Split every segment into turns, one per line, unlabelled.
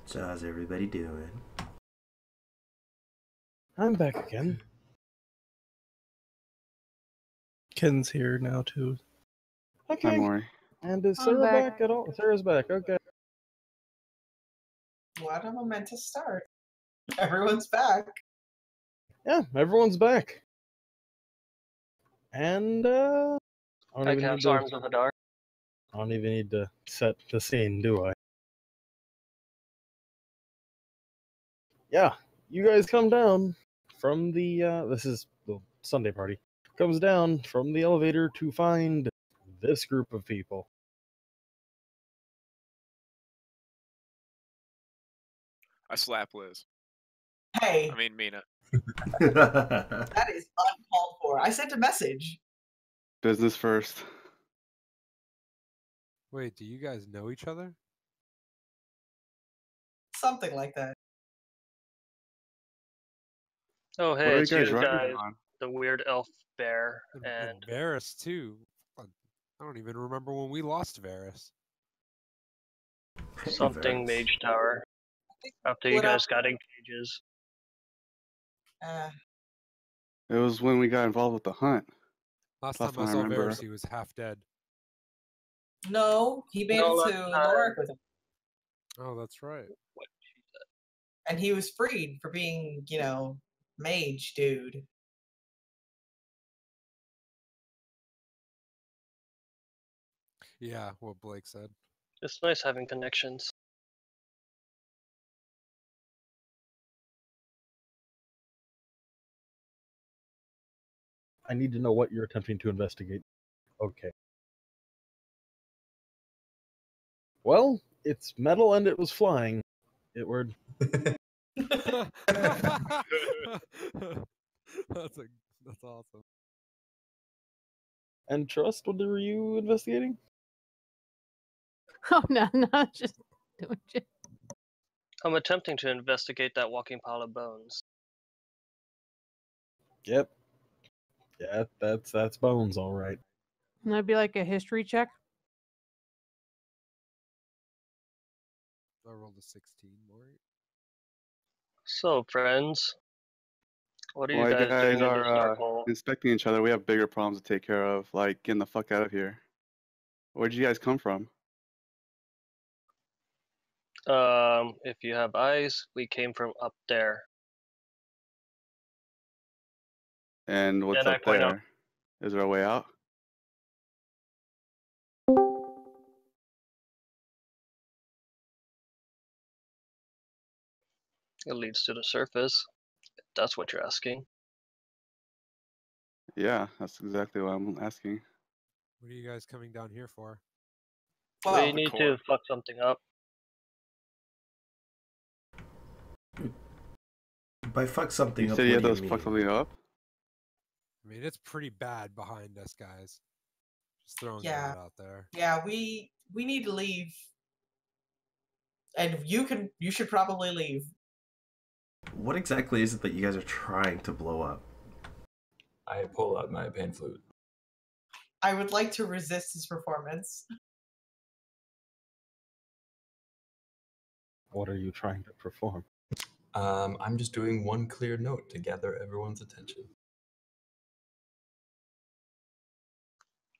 So how's everybody doing?
I'm back again. Ken's here now too. Okay.
Hi, Maury.
And is Sarah back at all? Sarah's back, okay.
What am I meant to start? Everyone's back.
Yeah, everyone's back. And
I cast Arms of the Dark.
I don't even need to set the scene, do I? Yeah, you guys come down from the this is the Sunday party. Comes down from the elevator to find this group of people.
I slap Liz.
Hey,
I mean Mina.
that is uncalled for. I sent a message.
Business first.
Wait, do you guys know each other?
Something like that.
Oh,
What
hey,
are you
it's
guys
you
running
guys,
on?
the weird elf bear, and
Varys too. I don't even remember when we lost Varys.
something Mage Tower. After you
What
guys
up?
got in cages.
It was when we got involved with the hunt.
Last
Last
time I
one I
saw
remember.
Varys, he was half dead.
No, he made
No,
it to
that's
Lorik with him.
Oh, that's right.
What she said.
And he was freed for being, you know, mage dude.
Yeah, what Blake said.
It's nice having connections.
I need to know what you're attempting to investigate. Okay. Well, it's metal and it was flying. It were
That's awesome.
And Trust, what were you investigating?
Oh no, just doing shit.
I'm attempting to investigate that walking pile of bones.
Yep. Yeah, that's bones, all right.
And that'd be like a history check.
I rolled a 16, Maury.
So, friends, what are you
While you
guys doing
guys
in this dark
are
hole?
inspecting each other, we have bigger problems to take care of, like getting the fuck out of here. Where'd you guys come from?
If you have eyes, we came from up there.
And what's
And I
up
point out-
there? Is there a way out?
It leads to the surface. If that's what you're asking.
Yeah, that's exactly what I'm asking.
What are you guys coming down here for?
Well,
We need to fuck something up.
By fuck something
You
up,
said you
what
had
do
those
you
fuck
mean?
something up?
I mean, it's pretty bad behind us, guys. Just throwing
Yeah.
that out there.
yeah, we need to leave. And you should probably leave.
What exactly is it that you guys are trying to blow up?
I pull out my pan flute.
I would like to resist his performance.
What are you trying to perform?
I'm just doing one clear note to gather everyone's attention.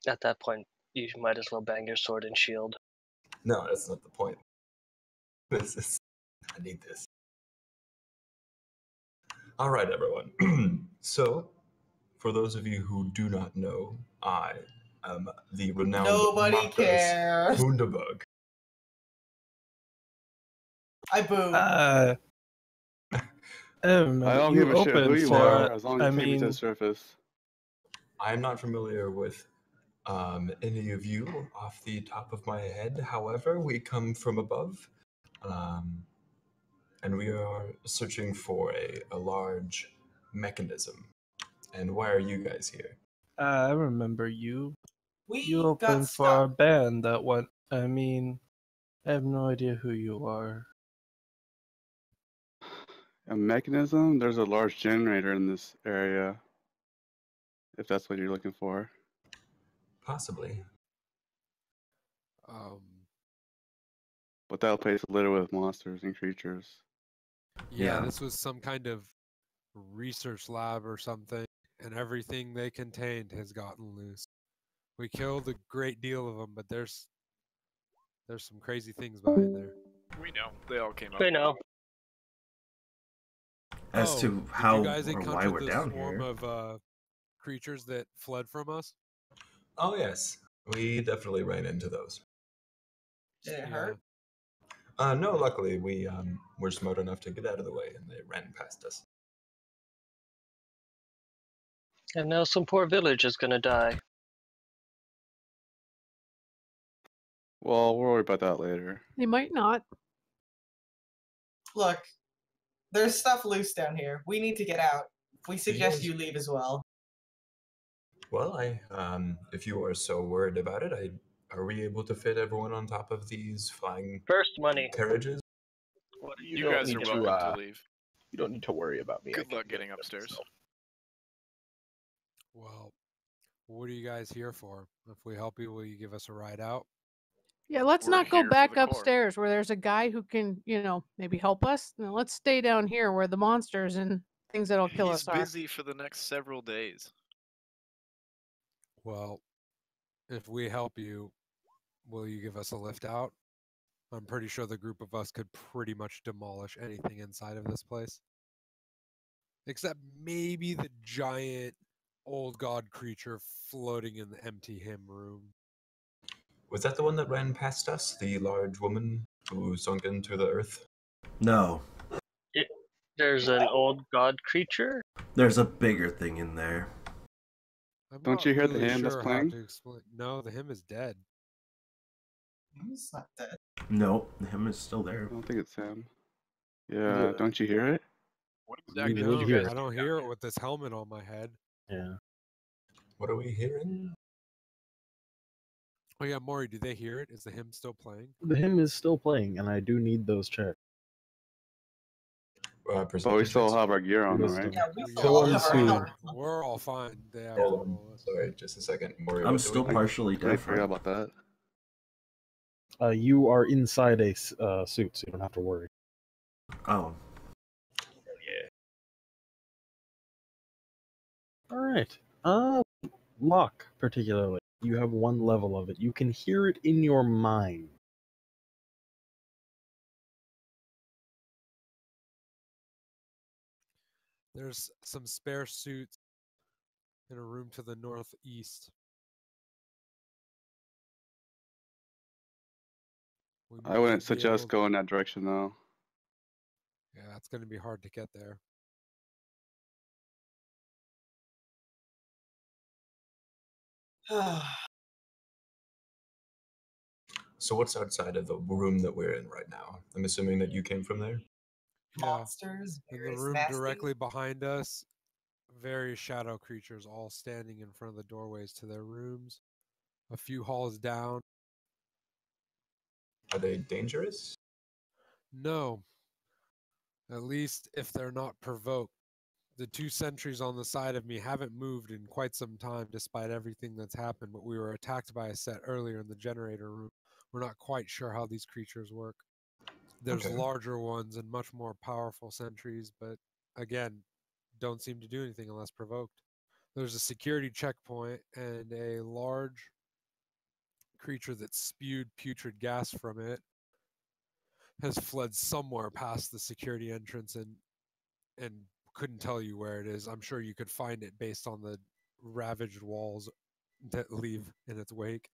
At that point, you might as well bang your sword and shield.
No, that's not the point. I need this. All right, everyone. So, for those of you who do not know, I am the renowned
Nobody
Marcus
cares.
Hundebug.
I boo.
I don't know.
I don't
you
give a shit who
opened
you
for
are,
it.
as long as
I
you take me to the
mean,
surface.
I am not familiar with any of you off the top of my head. However, we come from above, and we are searching for a large mechanism. And why are you guys here?
I remember you.
We
You
got
opened for
stuck.
our band that went. I mean, I have no idea who you are.
A mechanism? There's a large generator in this area. If that's what you're looking for.
Possibly.
But that place is littered with monsters and creatures.
Yeah,
Yeah.
this was some kind of research lab or something, and everything they contained has gotten loose. We killed a great deal of them, but there's some crazy things behind there.
We know. They all came up.
We know.
As
Oh,
to
did
how
you guys
or why
encounter
we're
the
down
swarm
here.
of creatures that fled from us?
Oh yes, we definitely ran into those.
Did it hurt?
No, luckily we were smart enough to get out of the way, and they ran past us.
And now some poor village is gonna die.
Well, we'll worry about that later.
They might not.
Look, there's stuff loose down here. We need to get out. We suggest
Yes.
you leave as well.
Well, if you are so worried about it, are we able to fit everyone on top of these flying
First money.
carriages?
What do
You
don't
guys
need
are
to-
welcome to leave.
You don't need to worry about me. I
Good
can
luck
deal
getting
with it
upstairs.
myself.
Well, what are you guys here for? If we help you, will you give us a ride out?
Yeah, let's
We're
not go
here for
back
the core.
upstairs where there's a guy who can, maybe help us. No, let's stay down here where the monsters and things that'll kill
He's
us are.
busy for the next several days.
Well, if we help you, will you give us a lift out? I'm pretty sure the group of us could pretty much demolish anything inside of this place. Except maybe the giant old god creature floating in the empty hymn room.
Was that the one that ran past us? The large woman who sunk into the earth?
No,
There's an old god creature.
there's a bigger thing in there.
I'm
Don't
not
you hear the
really
hymn that's
sure how
playing?
to explain. No, the hymn is dead.
He's not dead.
Nope, him is still
I
there.
don't think it's him. Yeah, don't you hear it?
What
You
exactly
would
did you
hear
guys
it.
I
do
don't
down
hear it
here?
with this helmet on my head.
Yeah.
What are we hearing?
Oh yeah, Maury, do they hear it? Is the hymn still playing?
The hymn is still playing, and I do need those checks.
But we
Percentage
still
checks?
have our gear on, though,
Wisdom.
right?
Yeah, we
We
still
The
all
ones
have our
who-
helmet.
We're all fine. They have
Hold
to
on.
roll us.
Sorry, just a second. Maury,
I'm
what do
still
we-
partially
I
deaf.
forgot about that.
You are inside a suit, so you don't have to worry.
Oh,
All right. Lock particularly. You have one level of it. You can hear it in your mind.
There's some spare suits in a room to the northeast. We
I
might
wouldn't
be
suggest
able-
going that direction, though.
Yeah, it's going to be hard to get there.
So what's outside of the room that we're in right now? I'm assuming that you came from there?
Yeah,
Monsters,
in the
various
room
nasty.
directly behind us, various shadow creatures all standing in front of the doorways to their rooms. A few halls down.
Are they dangerous?
No. At least if they're not provoked. The two sentries on the side of me haven't moved in quite some time despite everything that's happened, but we were attacked by a set earlier in the generator room. We're not quite sure how these creatures work. There's
Okay.
larger ones and much more powerful sentries, but again, don't seem to do anything unless provoked. There's a security checkpoint and a large creature that spewed putrid gas from it has fled somewhere past the security entrance and couldn't tell you where it is. I'm sure you could find it based on the ravaged walls that leave in its wake.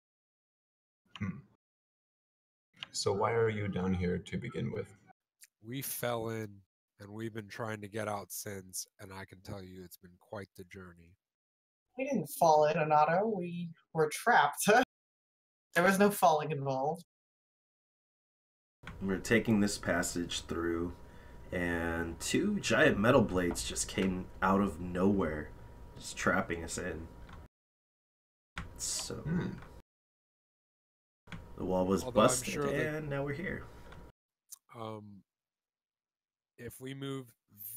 So why are you down here to begin with?
We fell in and we've been trying to get out since, and I can tell you it's been quite the journey.
We didn't fall in an auto. We were trapped. There was no falling involved.
we're taking this passage through, and two giant metal blades just came out of nowhere, just trapping us in. So the wall was
Although I'm
busted,
sure that-
and now we're here.
If we move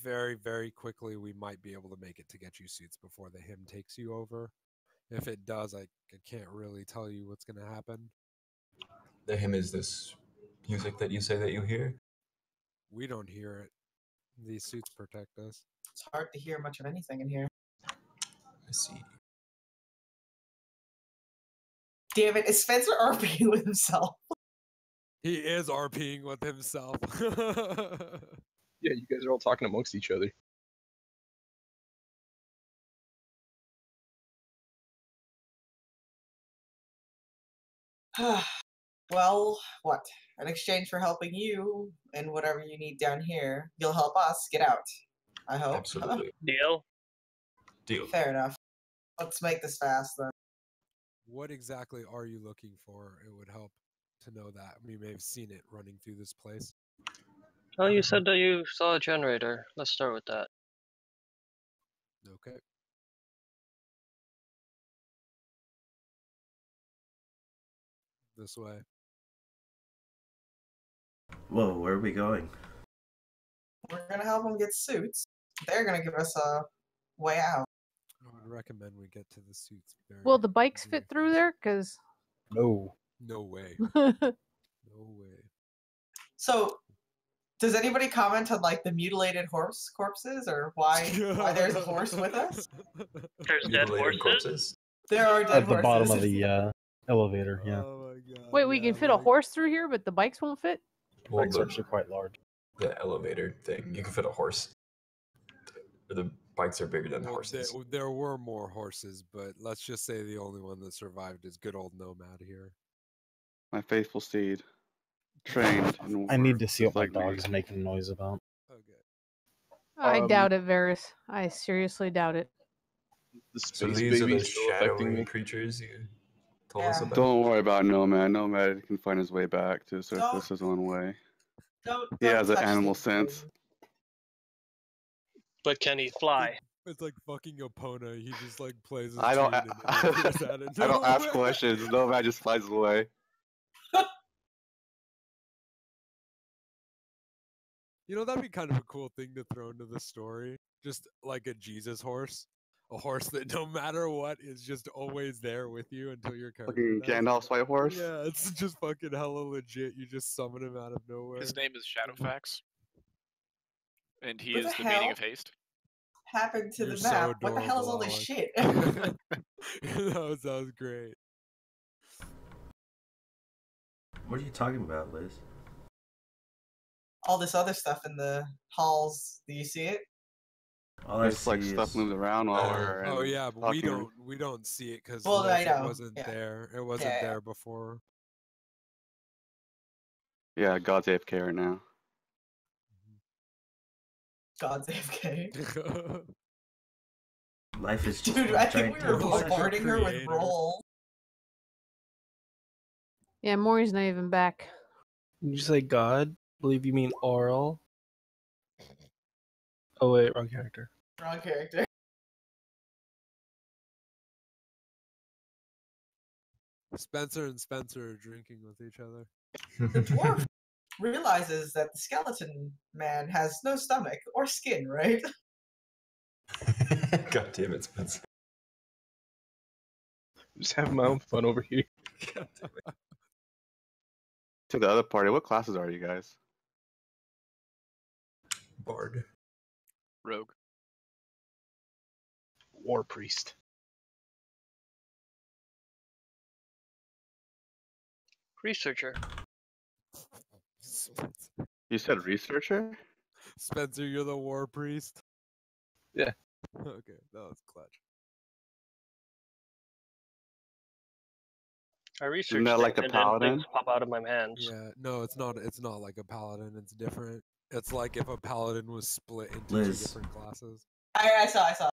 very, very quickly, we might be able to make it to get you suits before the hymn takes you over. If it does, I can't really tell you what's going to happen.
The hymn is this music that you say that you hear?
We don't hear it. These suits protect us.
It's hard to hear much of anything in here.
I see.
Damn it, is Spencer RPing with himself?
He is RPing with himself.
Yeah, you guys are all talking amongst each other.
Well, what? In exchange for helping you and whatever you need down here, you'll help us get out. I hope.
Absolutely.
Deal?
Deal.
Fair enough. Let's make this fast then.
What exactly are you looking for? It would help to know that. We may have seen it running through this place.
Oh, you said that you saw a generator. Let's start with that.
Okay. This way.
Whoa, where are we going?
We're gonna help them get suits. They're gonna give us a way out.
I would recommend we get to the suits.
Will the bikes fit through there? Because
No.
No way. No way.
So, does anybody comment on like the mutilated horse corpses, or why there's a horse with us?
There's dead
Mutilated
horses?
corpses?
There are dead
At the
horses.
bottom of the elevator, yeah.
Oh my god.
wait, we can fit a horse through here, but the bikes won't fit.
Well,
Bikes are actually quite large.
the elevator thing. You can fit a horse. The bikes are bigger than
Well,
horses.
there were more horses, but let's just say the only one that survived is good old Nomad here.
My faithful steed. Trained. And
I need to see what my
like me.
dog is making noise about.
Okay.
I doubt it, Varys. I seriously doubt it.
The
So
space
these are
baby
the
still affecting
shadowy
me.
creatures you told us
Yeah.
about?
Don't worry about Nomad. Nomad can find his way back to the
Don't-
surface his own way.
Don't
He has an
touch
animal
these
sense.
things.
But can he fly?
It's like fucking Epona. He just like plays his
I don't.
tune and it appears out of
I don't ask
nowhere.
questions. Nomad just flies away.
You know, that'd be kind of a cool thing to throw into the story. Just like a Jesus horse. A horse that no matter what is just always there with you until your character
Fucking
dies.
Gandalf's white horse.
Yeah, it's just fucking hella legit. You just summon him out of nowhere.
His name is Shadowfax. And he
What
is
the
the meaning
hell?
of haste.
Happened to
You're
the
so
map. What the hell is all
adorable,
this
Alex.
shit?
that was great.
What are you talking about, Liz?
All this other stuff in the halls. Do you see it?
All I
There's like
see
stuff
is
moved around while we're.
Oh yeah, but we
talking.
don't see it because
Well, I
it
know,
wasn't
yeah.
there. It wasn't
Yeah, yeah.
there before.
Yeah, God's AFK right now.
God's AFK.
life is just
Dude,
one
I think
giant
we were
table.
bombarding her with
creator.
roll.
Yeah, Maury's not even back.
Did you say God? I believe you mean oral. Oh wait, wrong character.
Wrong character.
Spencer and Spencer are drinking with each other.
The dwarf realizes that the skeleton man has no stomach or skin, right?
God damn it, Spencer.
Just having my own fun over here.
To the other party, what classes are you guys?
Bard.
Rogue.
War priest.
Researcher.
You said researcher?
Spencer, you're the war priest?
Yeah.
Okay, that was clutch.
I researched
that like
things
the
and then things
paladin?
pop out of my hands.
Yeah, no, it's not like a paladin, it's different. It's like if a paladin was split into two
Liz.
different classes.
I saw.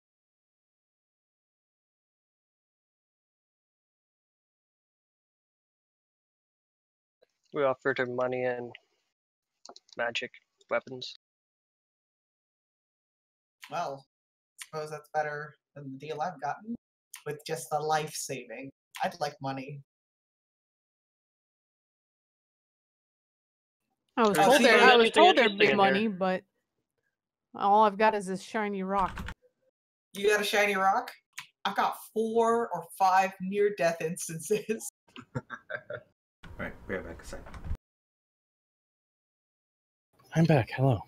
We offered her money and magic weapons.
Well, suppose that's better than the deal I've gotten with just the life saving. I'd like money.
I was
Oh,
told
see,
there.
there's
I was
anything
told there'd
interesting
be
in
money,
here.
but all I've got is this shiny rock.
You got a shiny rock? I've got 4 or 5 near-death instances.
Alright, be right back a second.
I'm back. Hello.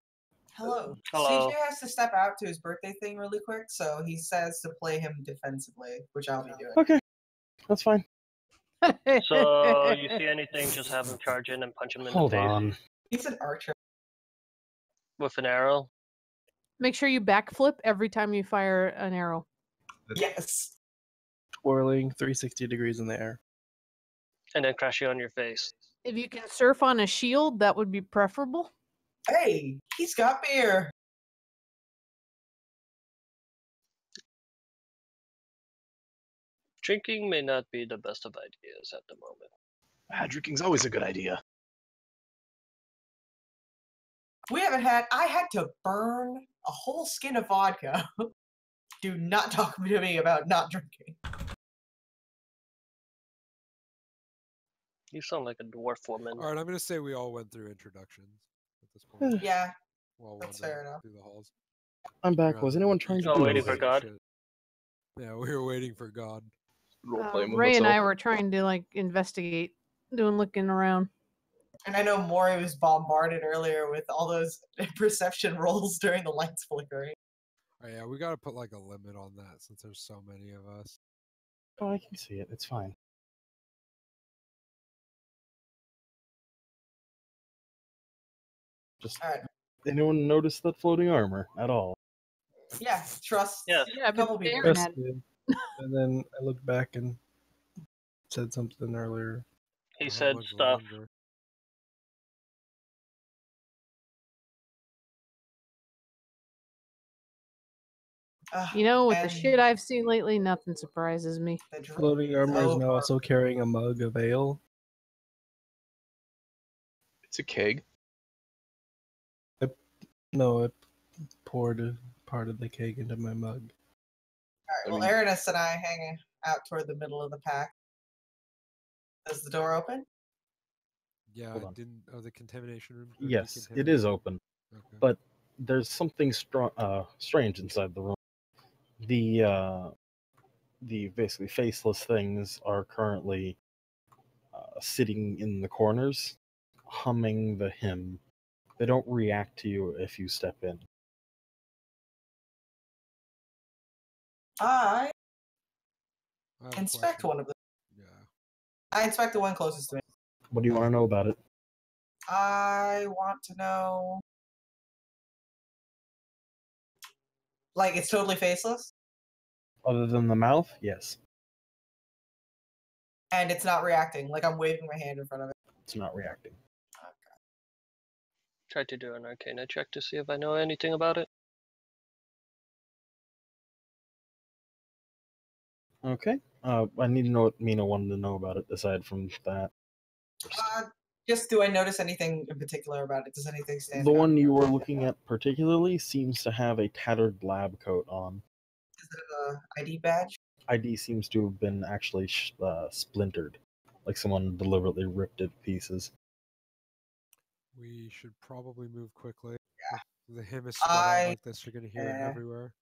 Hello.
Hello.
CJ has to step out to his birthday thing really quick, so he says to play him defensively, which I'll be doing.
Okay, that's fine.
So you see anything, just have him charge in and punch him in
Hold
the face
on.
He's an archer.
with an arrow.
Make sure you backflip every time you fire an arrow.
Yes.
Twirling 360 degrees in the air.
And then crash you on your face.
If you can surf on a shield, that would be preferable.
Hey, he's got beer.
Drinking may not be the best of ideas at the moment.
Drinking's always a good idea.
I had to burn a whole skin of vodka. Do not talk to me about not drinking.
You sound like a dwarf woman.
All right, I'm going to say we all went through introductions at this point.
Yeah,
While
that's
wandering
fair enough.
through the halls.
I'm back. Was anyone trying to
Oh,
do
waiting for
anything?
God?
Yeah, we were waiting for God.
Ray and I were trying to like investigate, looking around.
And I know Maury was bombarded earlier with all those perception rolls during the lights flickering.
Oh, yeah, we got to put like a limit on that since there's so many of us.
Oh, I can see it. It's fine. Just anyone notice that floating armor at all?
Yeah, trust.
Yeah,
Yeah, but
couple people.
Aaron
Yes,
had-
dude. And then I looked back and said something earlier.
He
How
said
much
stuff.
longer?
You know, with the
and
shit I've seen lately, nothing surprises me.
the drink
Floating armor is
over.
now also carrying a mug of ale.
It's a keg.
No, I poured a part of the keg into my mug.
Alright, well, Aranis and I hang out toward the middle of the pack. Does the door open?
Yeah,
Hold
I
on.
didn't. Oh, the contamination room? or
Yes, it
decontamination?
is open,
Okay.
but there's something strange inside the room. The basically faceless things are currently sitting in the corners, humming the hymn. They don't react to you if you step in.
I
I have a
inspect
question.
one of them.
Yeah.
I inspect the one closest to me.
What do you want to know about it?
I want to know. Like, it's totally faceless?
Other than the mouth, yes,
And it's not reacting. Like, I'm waving my hand in front of it.
it's not reacting.
Tried to do an arcana check to see if I know anything about it.
Okay. I need to know what Mina wanted to know about it, aside from that.
Just do I notice anything in particular about it? Does anything stand
The
out?
one you were looking at particularly seems to have a tattered lab coat on.
Is it an ID badge?
ID seems to have been actually splintered, like someone deliberately ripped it to pieces.
We should probably move quickly.
Yeah.
If the hymn is spread out like this, you're going to hear it
Yeah.
everywhere.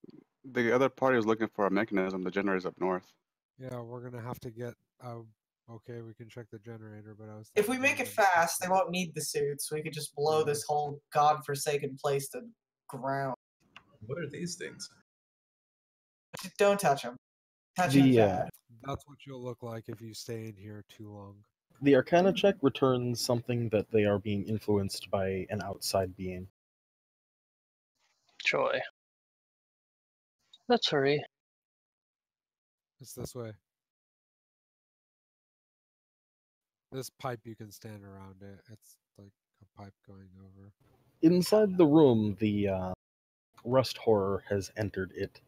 The other party is looking for a mechanism. The generator's up north.
Yeah, we're going to have to get... okay, we can check the generator, but I was...
If we
thinking
make it
maybe-
fast, they won't need the suits. We could just blow this whole godforsaken place to ground.
What are these things?
Just don't touch them. Touch them bad.
That's what you'll look like if you stay in here too long.
The Arcana check returns something that they are being influenced by an outside being.
Joy. Let's hurry.
It's this way. This pipe, you can stand around it. It's like a pipe going over.
Inside the room, the rust horror has entered it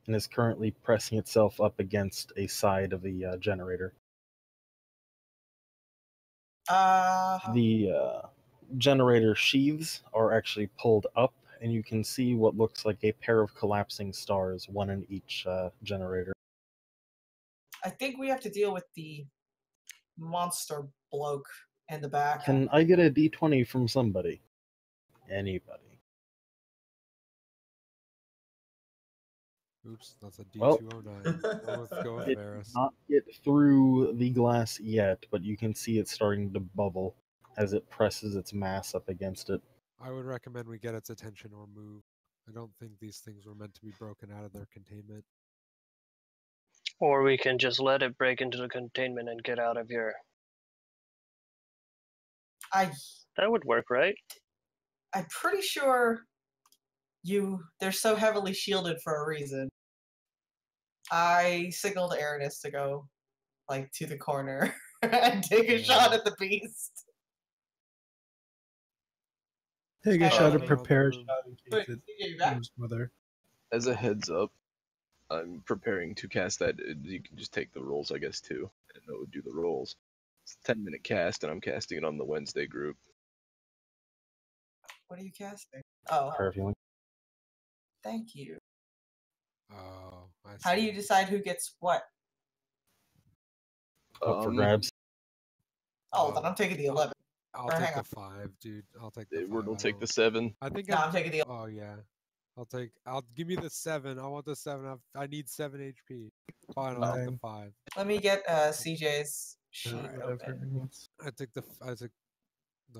and is currently pressing itself up against a side of the generator. The generator sheaths are actually pulled up, and you can see what looks like a pair of collapsing stars, one in each generator.
I think we have to deal with the monster bloke in the back.
Can I get a d20 from somebody? Anybody?
Oops, that's a
Well,
D209. Go with
It
Varus.
did not get through the glass yet, but you can see it starting to bubble as it presses its mass up against it.
I would recommend we get its attention or move. I don't think these things were meant to be broken out of their containment.
Or we can just let it break into the containment and get out of here. That would work, right?
I'm pretty sure they're so heavily shielded for a reason. I signaled Aranis to go, like, to the corner and take a shot at the beast.
Take a shot
to
to prepare a shot in
Wait,
case
you
it
back?
moves mother.
As a heads up, I'm preparing to cast that. You can just take the rolls, I guess, too. And it would do the rolls. It's a 10-minute cast, and I'm casting it on the Wednesday group.
What are you casting? Oh,
Perfume.
thank you.
Oh, I see.
How do you decide who gets what?
Up for grabs.
Oh, then I'm taking the 11.
I'll
Or
take
hang
the
on.
5, dude. I'll take the 5.
Edward will take the 7.
I think
No, I'm taking the.
Oh yeah. I'll give me the 7. I want the 7. I need 7 HP. Fine, I'll take the 5.
Let me get CJ's sheet
Whatever
open.
he wants.
I took the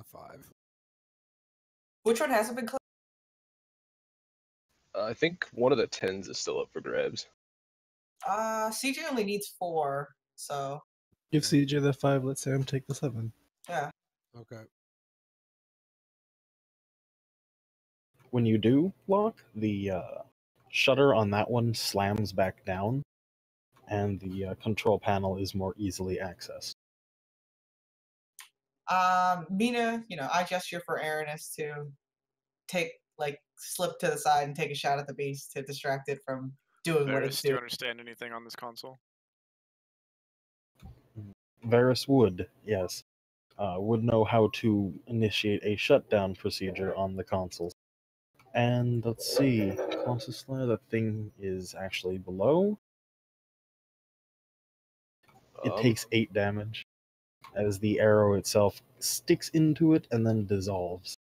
5.
Which one hasn't been closed?
I think one of the 10s is still up for grabs.
CJ only needs 4, so
Give CJ the 5, let Sam take the 7.
yeah.
Okay.
When you do lock, the shutter on that one slams back down, and the control panel is more easily accessed.
Mina, I gesture for Aranis to slip to the side and take a shot at the beast to distract it from doing what it's
Do you
doing.
understand anything on this console?
Varus would, yes. Would know how to initiate a shutdown procedure on the consoles. And let's see, closest layer, that thing is actually below. It takes 8 damage as the arrow itself sticks into it and then dissolves.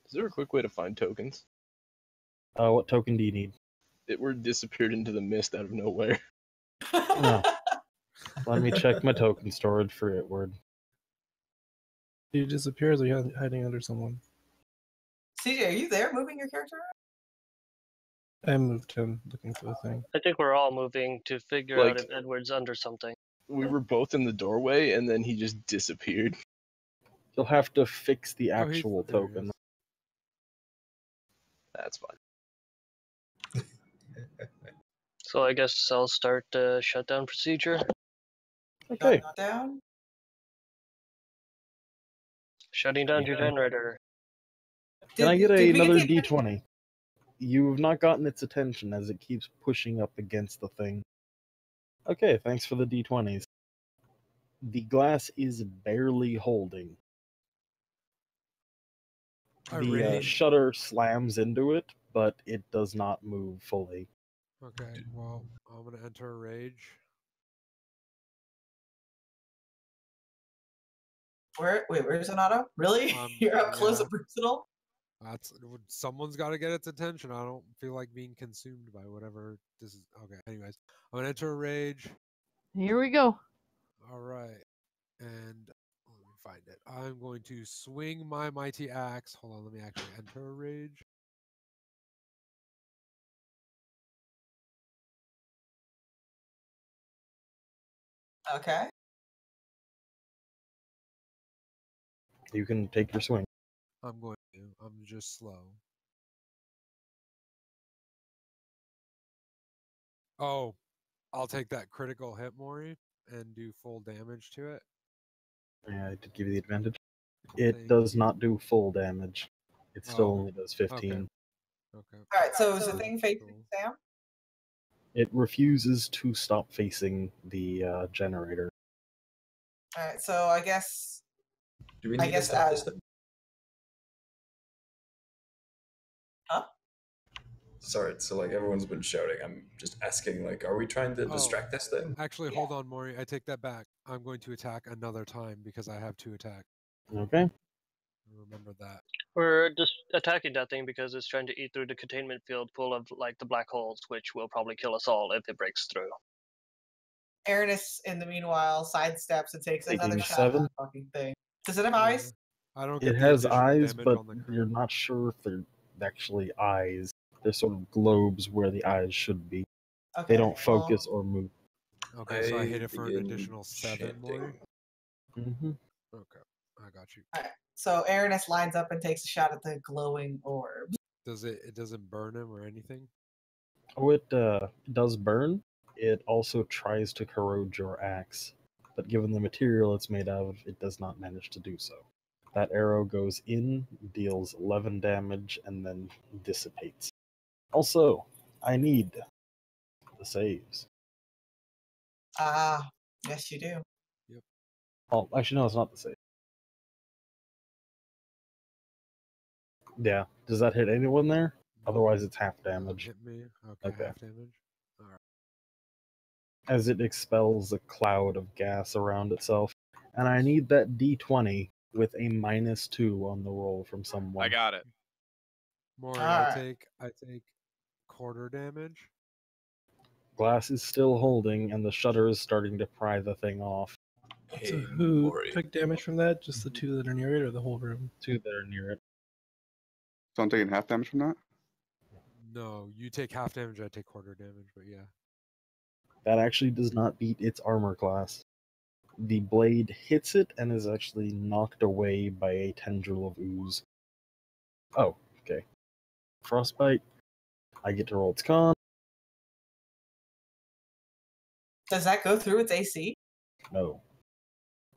Is there a quick way to find tokens?
What token do you need?
Edward disappeared into the mist out of nowhere.
No. Let me check my token storage for Edward.
He disappears or you're hiding under someone.
CJ, are you there moving your character around?
I moved him looking for the thing.
I think we're all moving to figure out if Edward's under something.
We were both in the doorway, and then he just disappeared.
You'll have to fix the
Oh,
actual token.
That's fine.
So I guess I'll start the shutdown procedure.
Okay.
Down.
Shutting down your generator.
Can I get
did we
another
get the-
D20? You've not gotten its attention as it keeps pushing up against the thing. Okay, thanks for the D20s. The glass is barely holding. The shutter slams into it, but it does not move fully.
Okay, well, I'm gonna enter a rage.
Where's Renato? Really? You're up close
yeah.
and personal?
Someone's got to get its attention. I don't feel like being consumed by whatever this is. Okay, anyways, I'm gonna enter a rage.
Here we go.
All right, and let me find it. I'm going to swing my mighty axe. Hold on, let me actually enter a rage.
Okay.
You can take your swing.
I'm going to. I'm just slow. Oh, I'll take that critical hit, Maury, and do full damage to it.
Yeah, I did give you the advantage. It does not do full damage. It still only does 15.
Okay.
Alright, so is the thing facing Sam?
It refuses to stop facing the generator.
Alright, so I guess.
Do we need to stop this thing?
Huh?
Sorry, so everyone's been shouting. I'm just asking, are we trying to distract this thing?
Actually, hold on, Maury. I take that back. I'm going to attack another time because I have 2 attacks.
Okay.
Remember that.
We're just attacking that thing because it's trying to eat through the containment field full of the black holes, which will probably kill us all if it breaks through.
Aranis, in the meanwhile, sidesteps and takes another
Taking
shot at
7.
the fucking thing. Does it have eyes?
I don't get
It
the
has
additional
eyes,
damage
but
on the
you're
crit.
not sure if they're actually eyes. You're not sure if they're actually eyes. They're sort of globes where the eyes should be.
Okay,
They don't focus or move.
Okay, so I hit it for an
begin
additional 7 more.
Mm-hmm.
Okay, I got you.
Alright, so Aranis lines up and takes a shot at the glowing orb.
Does it doesn't burn him or anything?
Oh, it does burn. It also tries to corrode your axe, but given the material it's made out of, it does not manage to do so. That arrow goes in, deals 11 damage, and then dissipates. Also, I need the saves.
Ah, yes you do.
Yep.
Oh, actually, no, it's not the save. Yeah, does that hit anyone there? Otherwise, it's half damage.
Hit me. Okay, half damage. All right.
As it expels a cloud of gas around itself. And I need that d20 with a -2 on the roll from someone.
I got it.
Maury,
Alright.
I take quarter damage.
Glass is still holding, and the shutter is starting to pry the thing off.
So who took damage from that? Just the two that are near it, or the whole room?
Two that are near it.
So I'm taking half damage from that?
No, you take half damage, I take quarter damage, but yeah.
That actually does not beat its armor class. The blade hits it and is actually knocked away by a tendril of ooze. Oh, okay. Frostbite. I get to roll its con.
Does that go through its AC?
No.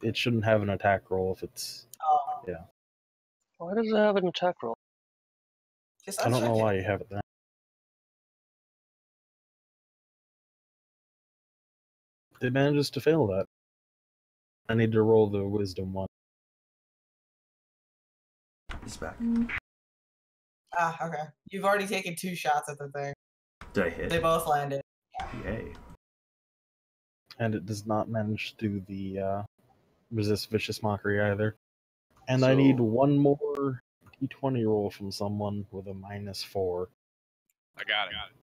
It shouldn't have an attack roll if it's...
Oh.
Yeah.
Why does it have an attack roll?
Just
I don't know
uncheck
why
it.
you have it there. It manages to fail that. I need to roll the wisdom one.
He's back.
Ah, okay. You've already taken 2 shots at the thing.
Did I hit?
They both landed.
Yay.
And it does not manage to do the resist vicious mockery either. And I need one more d20 roll from someone with a -4.
I got it.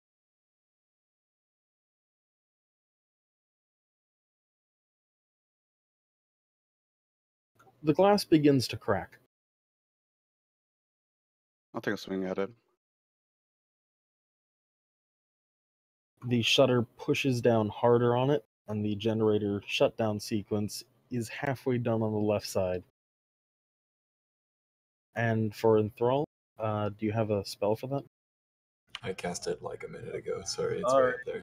The glass begins to crack.
I'll take a swing at it.
The shutter pushes down harder on it, and the generator shutdown sequence is halfway done on the left side. And for Enthrall, do you have a spell for that?
I cast it like a minute ago. Sorry, it's
All
right up there.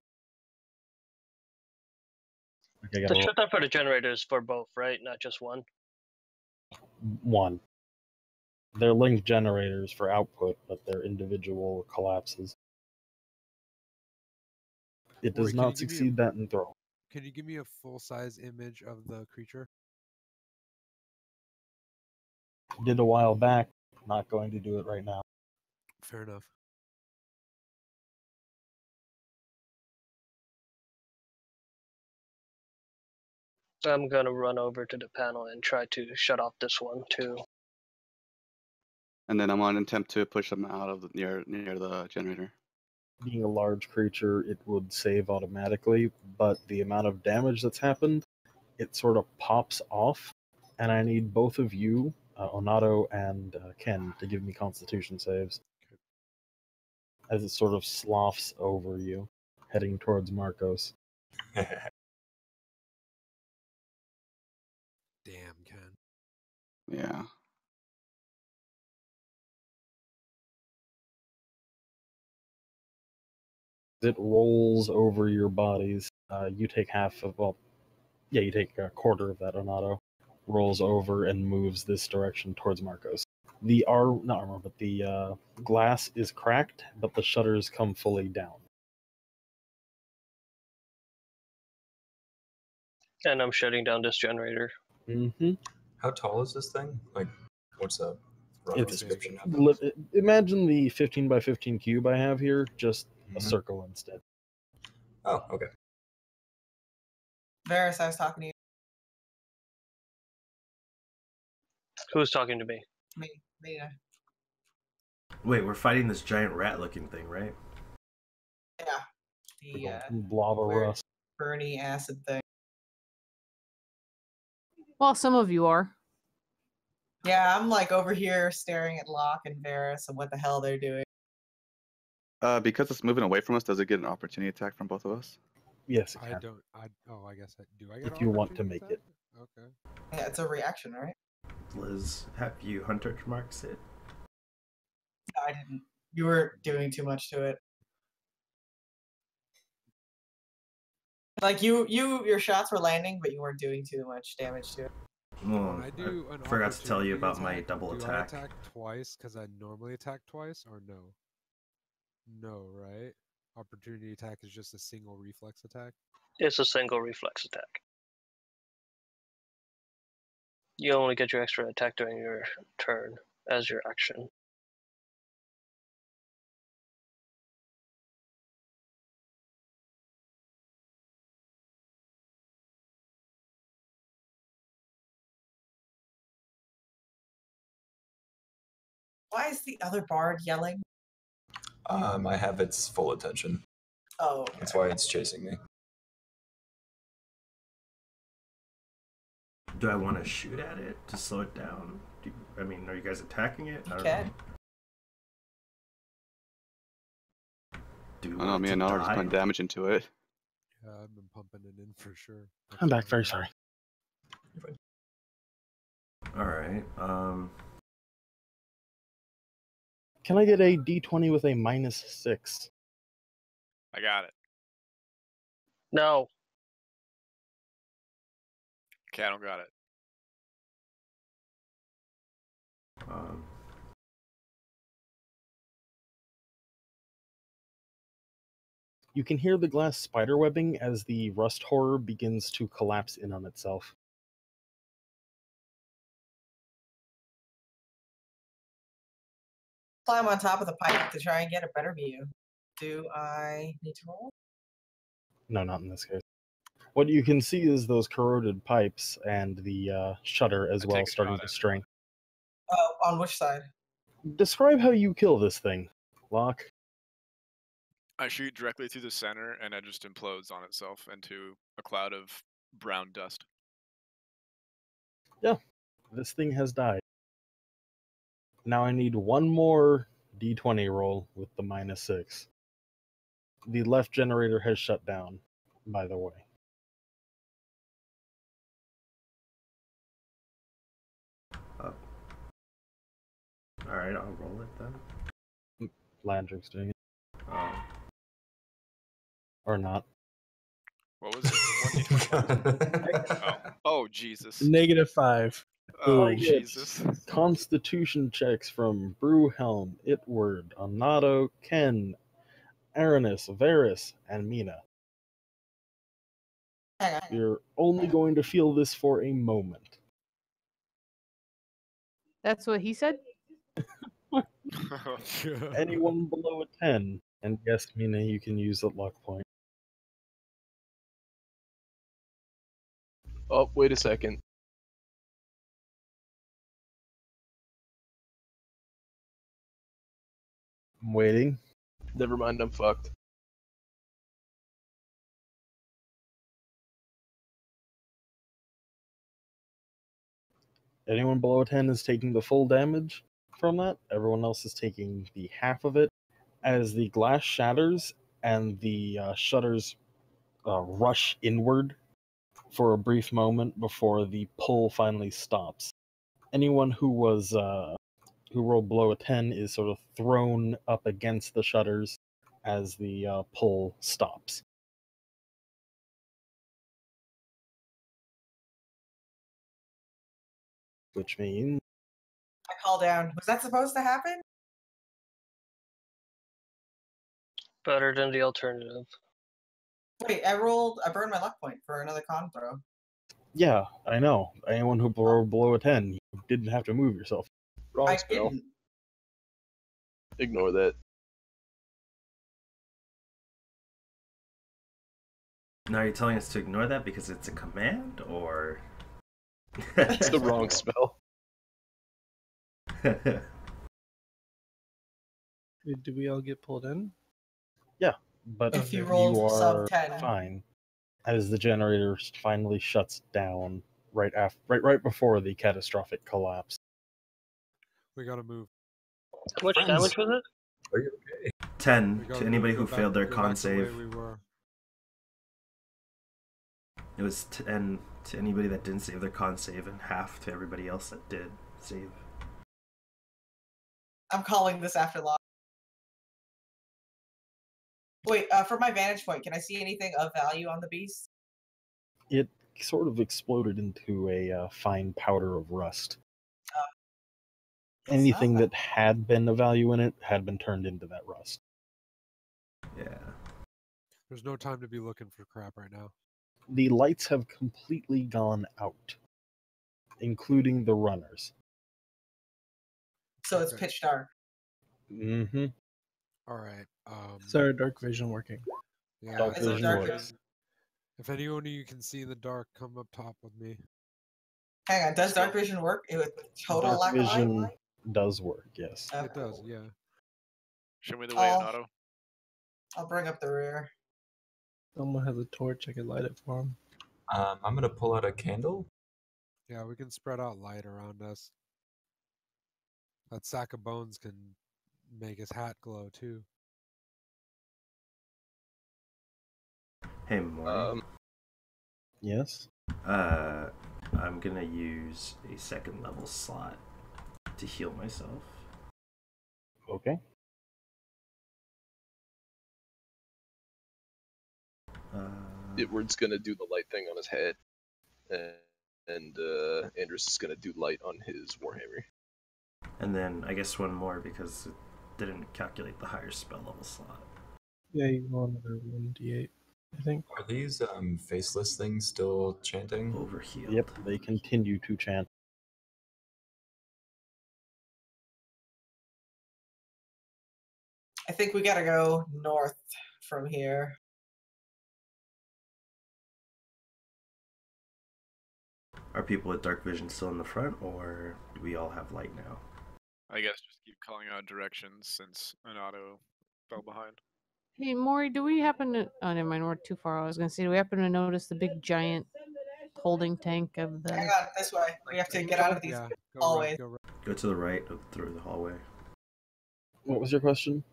Okay,
The shutdown for the generators for both, right? Not just one.
one. They're linked generators for output, but they're individual collapses. It does
Wait,
not succeed that Enthrall.
Can you give me a full-size image of the creature?
Did a while back, not going to do it right now.
Fair enough.
I'm gonna run over to the panel and try to shut off this one too.
And then I'm on attempt to push them out of the, near the generator.
Being a large creature, it would save automatically, but the amount of damage that's happened, it sort of pops off, and I need both of you, Onato and Ken, to give me Constitution saves. As it sort of sloughs over you, heading towards Marcos.
Damn, Ken.
Yeah.
It rolls over your bodies. You take half of, well, yeah, you take a quarter of that, Onato. Rolls over and moves this direction towards Marcos. The not armor, but the glass is cracked, but the shutters come fully down.
And I'm shutting down this generator.
Mm-hmm.
How tall is this thing? Like, what's a rough
It's
description of it?
imagine the 15 by 15 cube I have here, just a circle instead.
Oh, okay.
Varys, I was talking to you.
Who's talking to me?
Me.
Wait, we're fighting this giant rat-looking thing, right?
Yeah. The
blob of
weird
rust.
Burny acid thing.
Well, some of you are.
Yeah, I'm like over here staring at Locke and Varys and what the hell they're doing.
Because it's moving away from us, does it get an opportunity attack from both of us?
Yes, it
I
can.
don't. I guess do I get
If you want to
opportunity
make it.
attack? Okay.
Yeah, it's a reaction, right?
Liz, have you hunter marks it?
No, I didn't. You were doing too much to it. Like your shots were landing, but you weren't doing too much damage to it.
Well,
When I do an
I forgot to tell you
opportunity
about my
attack,
double
do
attack.
I attack twice because I normally attack twice, or no? No, right? Opportunity attack is just a single reflex attack.
It's a single reflex attack. You only get your extra attack during your turn as your action.
Why is the other bard yelling?
I have its full attention.
Oh, okay.
That's why it's chasing me.
Do I want to shoot at it to slow it down? I mean, are you guys attacking it?
You can.
Do you
I don't know,
want
me
it
and
to
Nala are just
die?
putting damage into it.
Yeah, I've been pumping it in for sure.
I'm back. Very sorry.
All right.
Can I get a D20 with a -6?
I got it.
No.
Okay, I don't got it.
You can hear the glass spiderwebbing as the rust horror begins to collapse in on itself.
Climb on top of the pipe to try and get a better view. Do I need to roll?
No, not in this case. What you can see is those corroded pipes and the shutter as well starting to strain.
Oh, on which side?
Describe how you kill this thing, Locke.
I shoot directly through the center, and it just implodes on itself into a cloud of brown dust.
Yeah, this thing has died. Now I need one more D20 roll with the -6. The left generator has shut down, by the way.
All right, I'll roll it then.
Landrick's doing it.
Oh.
Or not.
What was it? 1d20? Oh, Jesus.
-5.
Oh,
I get
Jesus.
Constitution checks from Brewhelm, Itward, Anato, Ken, Aranis, Varys, and Mina. You're only going to feel this for a moment.
That's what he said?
Anyone below a 10, and yes, Mina, you can use a luck point.
Oh, wait a second.
I'm waiting.
Never mind, I'm fucked.
Anyone below a 10 is taking the full damage from that. Everyone else is taking the half of it. As the glass shatters and the shutters rush inward for a brief moment before the pull finally stops. Anyone who was who rolled below a 10 is sort of thrown up against the shutters as the pull stops. Which means
I call down. Was that supposed to happen?
Better than the alternative.
Wait, I burned my luck point for another con throw.
yeah, I know. Anyone who rolled below a 10, you didn't have to move yourself.
Wrong
I
spell.
didn't.
Ignore that.
Now you're telling us to ignore that because it's a command, or?
It's the wrong spell.
Did we all get pulled in?
Yeah, but
If you
you
rolled
are
sub 10.
fine as the generator finally shuts down right before the catastrophic collapse.
We gotta move.
How much damage was it?
Are you okay?
10
We
to
gotta
anybody
go
who
back-
failed their
go
con
back the way
save.
we were.
It was 10 to anybody that didn't save their con save, and half to everybody else that did save.
I'm calling this afterlife. Wait, from my vantage point, can I see anything of value on the beast?
It sort of exploded into a fine powder of rust. Anything that had been of value in it had been turned into that rust.
Yeah.
There's no time to be looking for crap right now.
The lights have completely gone out, including the runners.
So it's
Okay.
pitch dark.
Mm-hmm.
All right.
Is our dark vision working?
Yeah.
Dark
Is it
vision
dark
works.
If anyone of you can see in the dark, come up top with me.
Hang on, does dark vision work with total
Dark
lack of
vision
light?
does work, yes.
It does, yeah.
Show me the way,
I'll-
Anato.
I'll bring up the rear.
Someone has a torch. I can light it for him.
I'm gonna pull out a candle.
Yeah, we can spread out light around us. That sack of bones can make his hat glow too.
Hey, Maury.
Yes?
I'm gonna use a second level slot to heal myself.
Okay.
Edward's gonna do the light thing on his head, and Andrus is gonna do light on his warhammer.
And then I guess one more because it didn't calculate the higher spell level slot.
Yeah, you roll another 1d8, I think.
Are these faceless things still chanting?
Overhealed.
Yep, they continue to chant.
I think we gotta go north from here.
Are people with dark vision still in the front, or do we all have light now?
I guess just keep calling out directions since Anato fell behind.
Hey, Maury, do we happen to... Oh, never mind, we're too far. I was going to say, do we happen to notice the big giant holding tank of the...
Hang on, this way. We have to get out of these
Yeah,
hallways.
Go to the right through the hallway.
What was your question?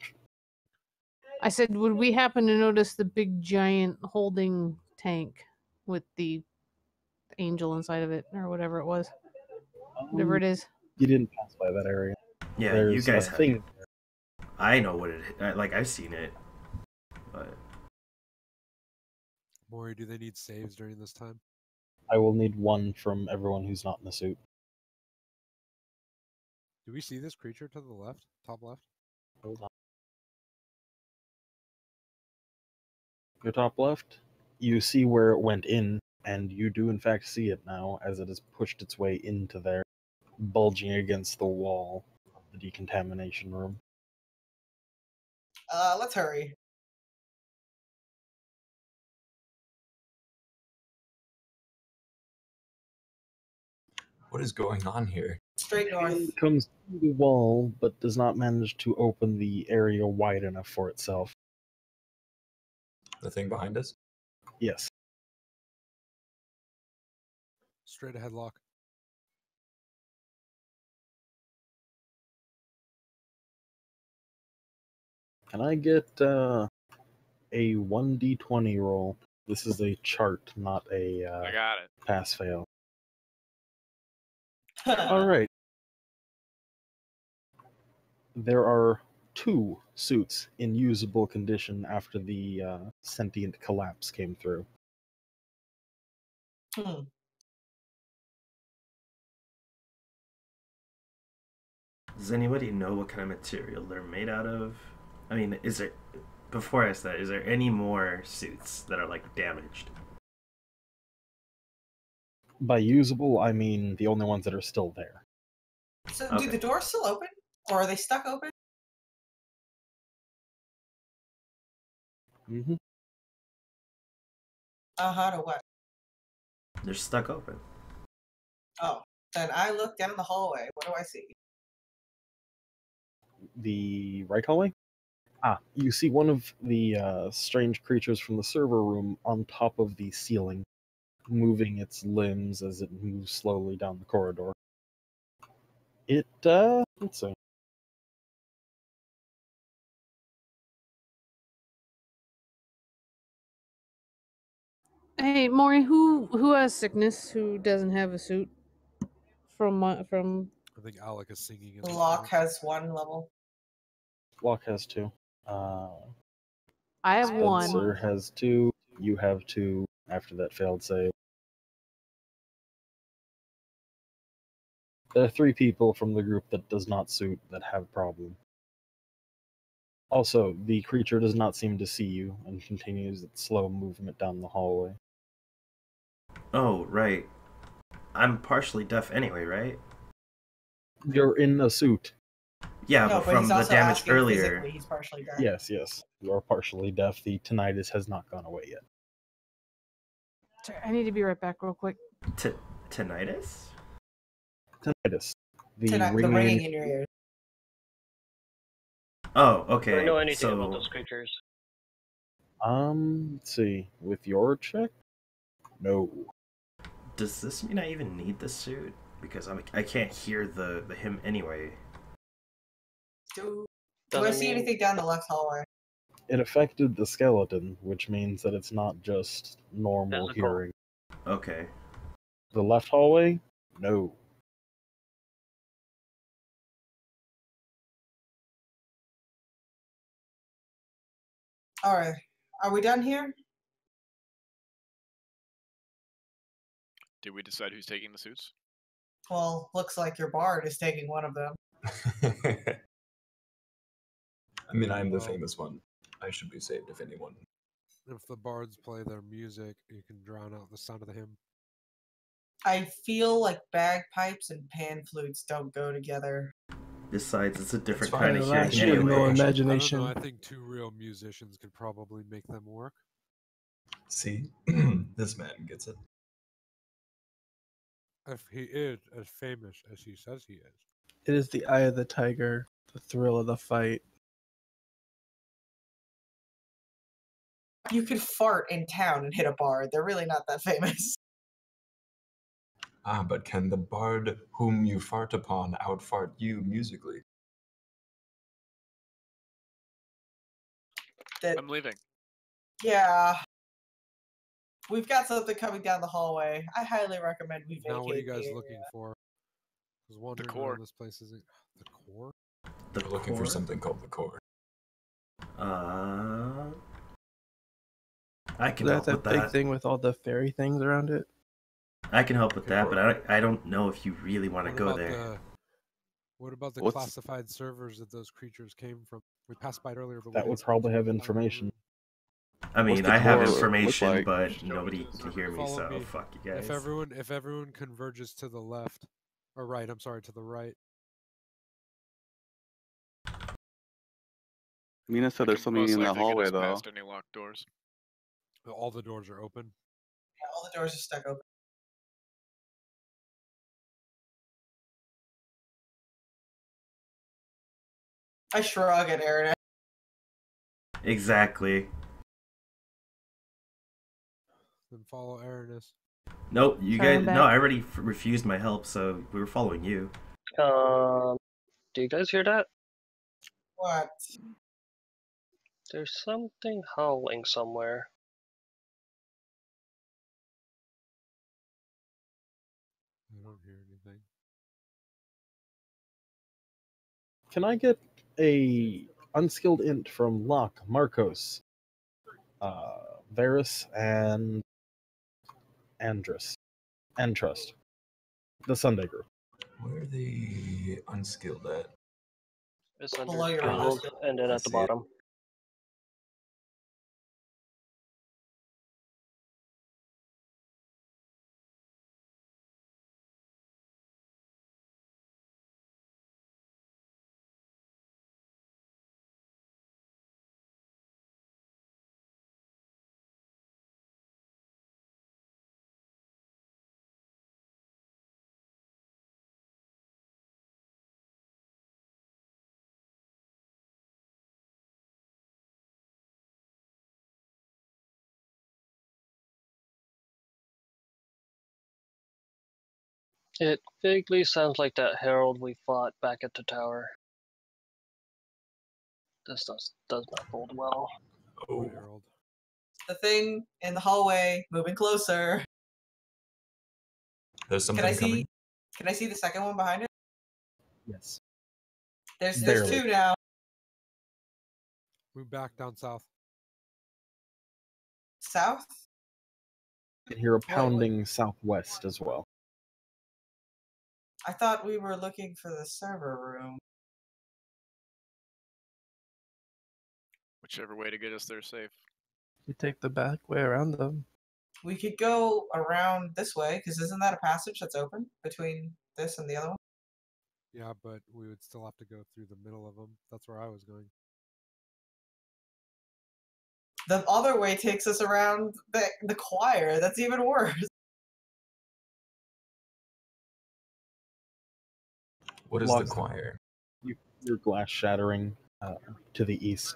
I said, would we happen to notice the big giant holding tank with the angel inside of it, or whatever it was? Whatever it is.
You didn't pass by that area.
Yeah,
There's
you guys
a
have.
thing.
I know what like I've seen it, but
Maury, do they need saves during this time?
I will need one from everyone who's not in a suit.
Do we see this creature to the left? Top left?
Hold on. Your top left, you see where it went in, and you do in fact see it now as it has pushed its way into there, bulging against the wall of the decontamination room.
Let's hurry.
What is going on here?
Straight north.
It comes through the wall, but does not manage to open the area wide enough for itself.
The thing behind us?
Yes.
Straight ahead lock.
Can I get a 1d20 roll? This is a chart, not a
I got it.
pass-fail. Alright. There are 2 suits in usable condition after the sentient collapse came through.
does anybody know what kind of material they're made out of? I mean, is there, before I ask that, is there any more suits that are like damaged?
By usable, I mean the only ones that are still there.
So,
Okay.
do the doors still open? Or are they stuck open?
Mm-hmm.
To what?
They're stuck open.
Oh, then I look down the hallway. What do I see?
The right hallway? You see one of the strange creatures from the server room on top of the ceiling, moving its limbs as it moves slowly down the corridor. Let's see.
Hey, Maury, who has sickness? Who doesn't have a suit? From
I think Alec is singing. At this
Locke
point.
has 1 level.
Locke has 2.
I have
Spencer
1.
has 2. You have 2 after that failed save. There are 3 people from the group that does not suit that have a problem. Also, the creature does not seem to see you and continues its slow movement down the hallway.
Oh, right. I'm partially deaf anyway, right?
You're in a suit.
Yeah,
No,
but
but
from
he's
the
also
damage
asking
earlier.
physically he's partially deaf.
Yes, yes. You are partially deaf. The tinnitus has not gone away yet.
Sorry, I need to be right back real quick.
Tinnitus?
Tinnitus. The
The
ringing.
ringing in your ears.
Oh,
Do I
okay.
know anything
So,
about those creatures?
Let's see. With your check? No.
does this mean I even need the suit? Because I can't hear the him anyway.
Do I
Doesn't
see
mean-
anything down the left hallway?
It affected the skeleton, which means that it's not just normal
Physical.
hearing.
Okay.
The left hallway? No.
Alright. Are we done here?
Did we decide who's taking the suits?
Well, looks like your bard is taking one of them.
I mean, I'm the
Well-
famous one. I should be saved if anyone.
If the bards play their music, you can drown out the sound of the hymn.
I feel like bagpipes and pan flutes don't go together.
Besides, it's a different
fine.
kind of hearing
Actually, no
anyway.
imagination.
I don't know. I think 2 real musicians could probably make them work.
See? This man gets it.
If he is as famous as he says he is.
It is the eye of the tiger, the thrill of the fight.
You could fart in town and hit a bard. They're really not that famous.
Ah, but can the bard whom you fart upon outfart you musically?
I'm leaving.
Yeah. We've got something coming down the hallway. I highly recommend we vacate
Now, what are you guys
the
looking for? I was wondering
core.
around this place isn't the core.
The
We're looking for
core?
something called the core.
I can
Is
help
that
with
that big
that.
thing with all the fairy things around it?
I can help with
Okay.
that, but I don't know if you really want to
What
go
about
there.
What about the
What's-
classified servers that those creatures came from? We passed by it earlier, but we
That
didn't
would
spend
probably
too
have
much time on it.
information.
I mean,
the
I have
core look
information,
like?
but
Show me
nobody
to the
can
server.
hear me,
Follow
so
me.
fuck you guys.
If everyone converges to the left, or right, I'm sorry, to the right.
Mina said there's something
Most
in that
likely get
hallway
us
though.
past any locked doors.
All the doors are open.
Yeah, all the doors are stuck open. I shrug at Aaron.
Exactly.
Then follow Aranis.
Nope, you
Sorry,
guys.
I'm
No,
back.
I already refused my help, so we were following you.
Do you guys hear that?
What?
There's something howling somewhere.
I don't hear anything.
Can I get a unskilled int from Locke, Marcos, Varus, and Andrus? And Trust. The Sunday group.
Where are the unskilled at?
It's under
Below your
skills
mouse.
and then
I
at the
see it.
bottom. It vaguely sounds like that herald we fought back at the tower. This does not bode well.
Oh,
What herald?
The thing in the hallway moving closer.
there's
Can
something
I
coming.
see? Can I see the second one behind it?
Yes.
There's
Barely.
two now.
Move back down south.
South?
You can hear a
What?
pounding southwest as well.
I thought we were looking for the server room.
Whichever way to get us there safe.
You take the back way around them.
We could go around this way, because isn't that a passage that's open between this and the other one?
Yeah, but we would still have to go through the middle of them. That's where I was going.
The other way takes us around the choir. That's even worse.
What is the
Logs-
choir?
Your glass shattering to the east.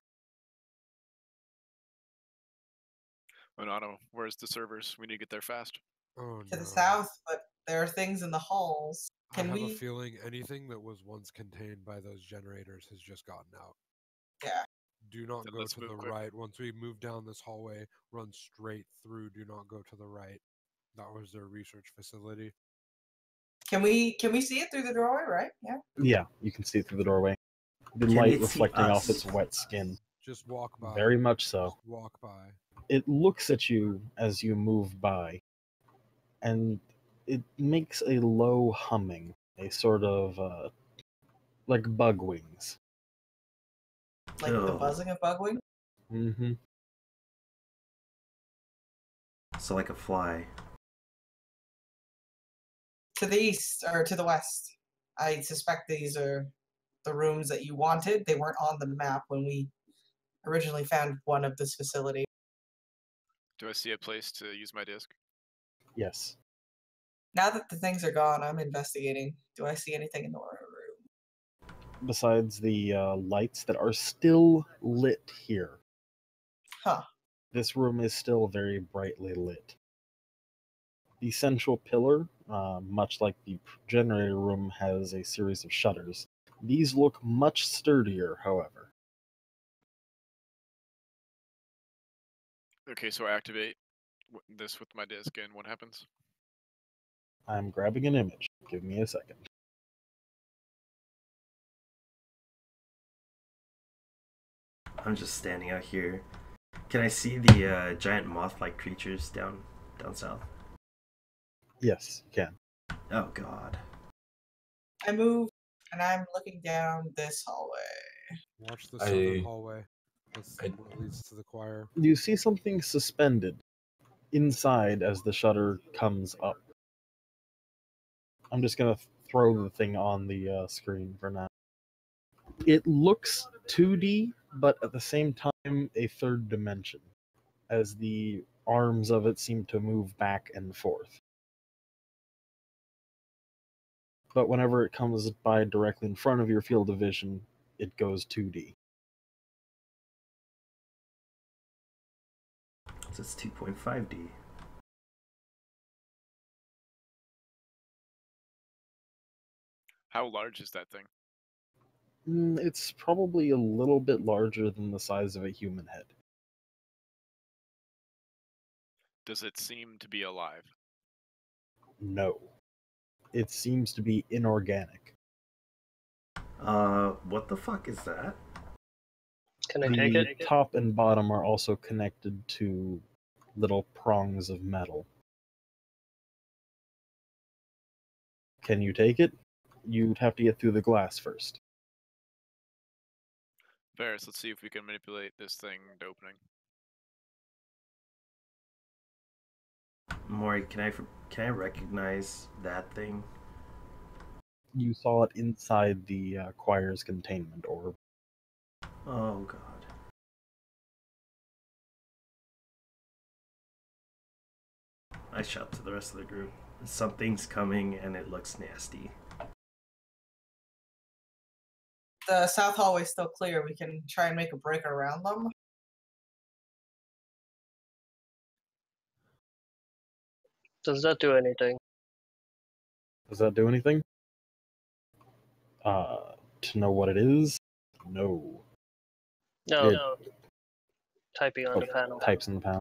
Monano, where's the servers? We need to get there fast.
Oh
To
no.
the south, but there are things in the halls.
I
Can
have a
we?
feeling anything that was once contained by those generators has just gotten out.
Yeah.
Do not
Then
go
let's
to
move
the
quick.
right. Once we move down this hallway, run straight through. Do not go to the right. That was their research facility.
Can we see it through the doorway? Right? Yeah.
Yeah, you can see it through the doorway. The
Can
light
it see
reflecting off
us?
its wet skin.
Just walk by.
Very much so.
Just walk by.
It looks at you as you move by, and it makes a low humming, a sort of like bug wings.
Like the
Oh.
buzzing of bugwing.
Mm-hmm.
So like a fly.
To the east or to the west. I suspect these are the rooms that you wanted. They weren't on the map when we originally found one of this facility.
Do I see a place to use my disc?
Yes.
Now that the things are gone, I'm investigating. Do I see anything in the room?
Besides the lights that are still lit here.
Huh.
This room is still very brightly lit. The central pillar, much like the generator room, has a series of shutters. These look much sturdier, however.
Okay, so I activate this with my disc, and what happens?
I'm grabbing an image. Give me a second.
I'm just standing out here. Can I see the giant moth-like creatures down south?
Yes, you can.
Oh god.
I move and I'm looking down this hallway.
Watch the southern
I-
hallway. That's
I-
what leads to the choir.
You see something suspended inside as the shutter comes up. I'm just going to throw the thing on the screen for now. It looks 2D, but at the same time a third dimension, as the arms of it seem to move back and forth. But whenever it comes by directly in front of your field of vision, it goes 2D.
So it's 2.5D.
How large is that thing?
It's probably a little bit larger than the size of a human head.
Does it seem to be alive?
No. It seems to be inorganic.
What the fuck is that?
Can I take
The
it?
top and bottom are also connected to little prongs of metal. Can you take it? You'd have to get through the glass first.
Varys, let's see if we can manipulate this thing into opening.
Maury, can I recognize that thing?
You saw it inside the choir's containment orb.
Oh god. I shout to the rest of the group. Something's coming and it looks nasty.
The south hallway's still clear. We can try and make a break around them.
Does that do anything?
Does that do anything? To know what it is? No.
No,
It
typing on the panel.
types in the panel.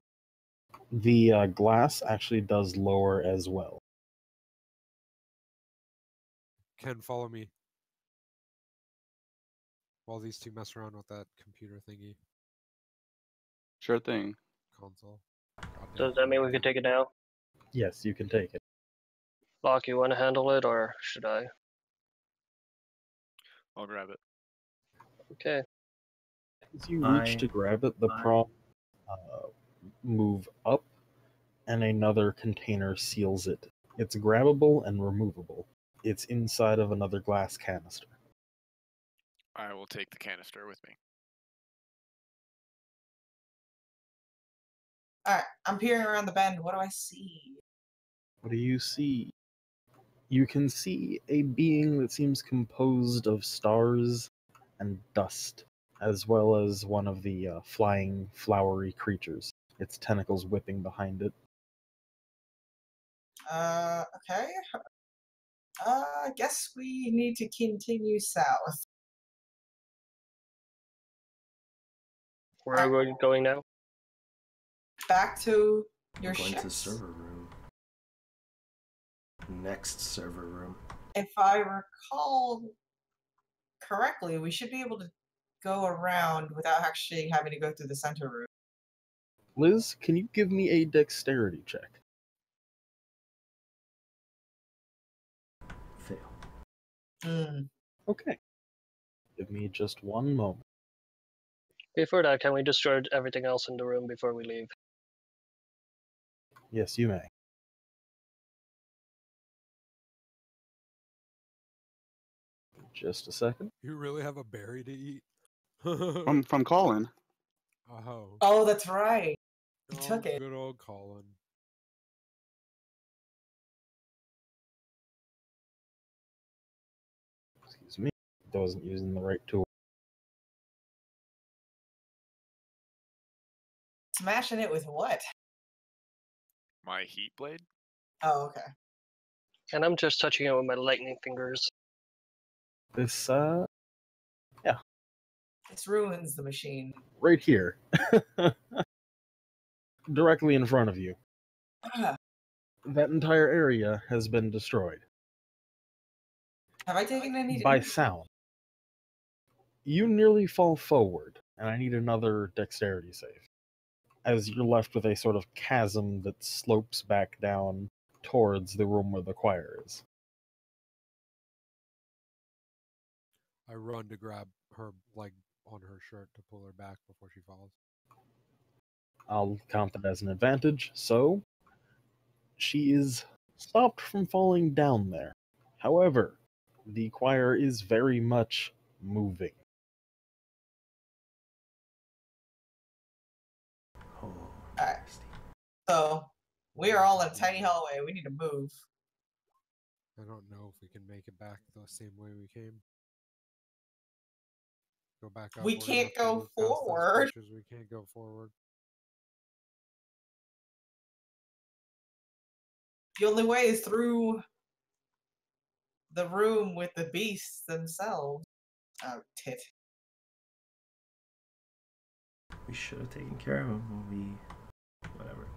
The glass actually does lower as well.
Ken, follow me. While these two mess around with that computer thingy
Sure thing.
console.
Does that mean we can take it now?
Yes, you can take it.
Locke, you want to handle it, or should I?
I'll grab it.
Okay.
As you reach to grab it, the prop move up, and another container seals it. It's grabbable and removable. It's inside of another glass canister.
I will take the canister with me.
Alright, I'm peering around the bend. What do I see?
What do you see? You can see a being that seems composed of stars and dust, as well as one of the flying, flowery creatures, its tentacles whipping behind it.
Okay. I guess we need to continue south.
Where are we going now?
Back to your
Going to
ships.
server room. Next server room.
If I recall correctly, we should be able to go around without actually having to go through the center room.
Liz, can you give me a dexterity check?
Fail.
Okay. Give me just one moment.
Before that, can we destroy everything else in the room before we leave?
Yes, you may. Just a second.
You really have a berry to eat?
From Colin.
Oh.
Oh, that's right. He took it.
Good old Colin.
Excuse me. I wasn't using the right tool.
Smashing it with what?
My heat blade?
Oh, okay.
And I'm just touching it with my lightning fingers.
This,
This ruins the machine.
right here. Directly in front of you. That entire area has been destroyed.
Have I taken any
By
damage?
sound. You nearly fall forward, and I need another dexterity save. As you're left with a sort of chasm that slopes back down towards the room where the choir is.
I run to grab her, like, on her shirt to pull her back before she falls.
I'll count that as an advantage, so she is stopped from falling down there. However, the choir is very much moving.
Alright. So, we are all in a tiny hallway. We need to move.
I don't know if we can make it back the same way we came. Go back up.
We
we're gonna
can't
have to
go
move past those
forward.
creatures. We can't go forward.
The only way is through the room with the beasts themselves. Oh, tit.
We should have taken care of him when we... Whatever.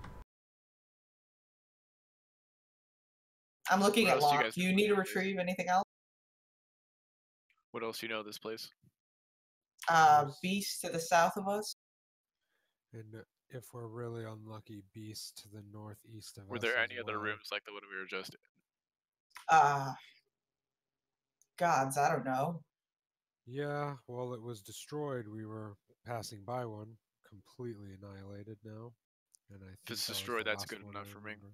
I'm looking
What
at
else do you
Locke.
guys
Do you need to retrieve anything else?
What else you know of this place?
Beast to the south of us.
And if we're really unlucky, beast to the northeast of
Were
us.
there
as
any other
well.
rooms like the one we were just in?
Gods, I don't know.
Yeah, well, it was destroyed. We were passing by one, completely annihilated now. And I think
If it's
that was
destroyed,
the
that's
last
good
one
enough
I
for me.
remember.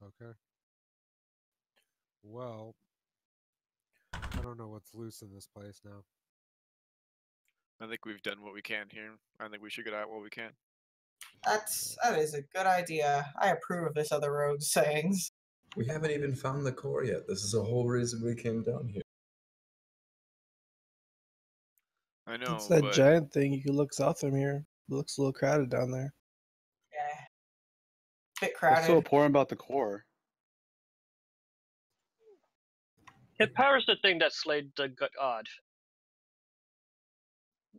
Okay. Well, I don't know what's loose in this place now.
I think we've done what we can here. I think we should get out what we can.
That is a good idea. I approve of this other rogue's sayings.
We haven't even found the core yet. This is the whole reason we came down here.
I know,
It's that
but
giant thing. You can look south from here. It looks a little crowded down there.
Yeah. Bit
What's so
crowded.
important about the core?
It powers the thing that slayed the god.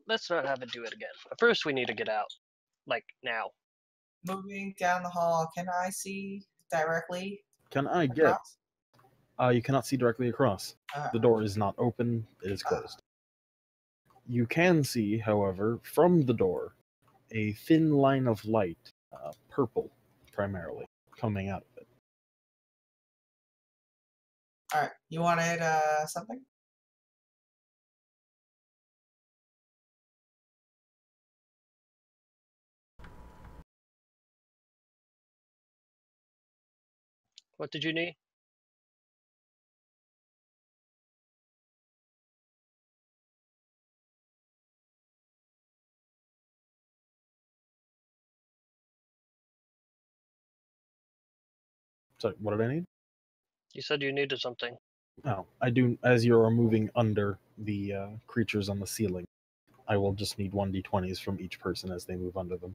Let's not have it do it again. But first, we need to get out. Like, now.
Moving down the hall, can I see directly
Can I get?
across?
You cannot see directly across. The door is not open. It is closed. You can see, however, from the door, a thin line of light, purple primarily, coming out of it.
Alright, you wanted something?
What did you need?
Sorry, what did I need?
You said you needed something.
No, I do. As you are moving under the creatures on the ceiling, I will just need 1d20s from each person as they move under them.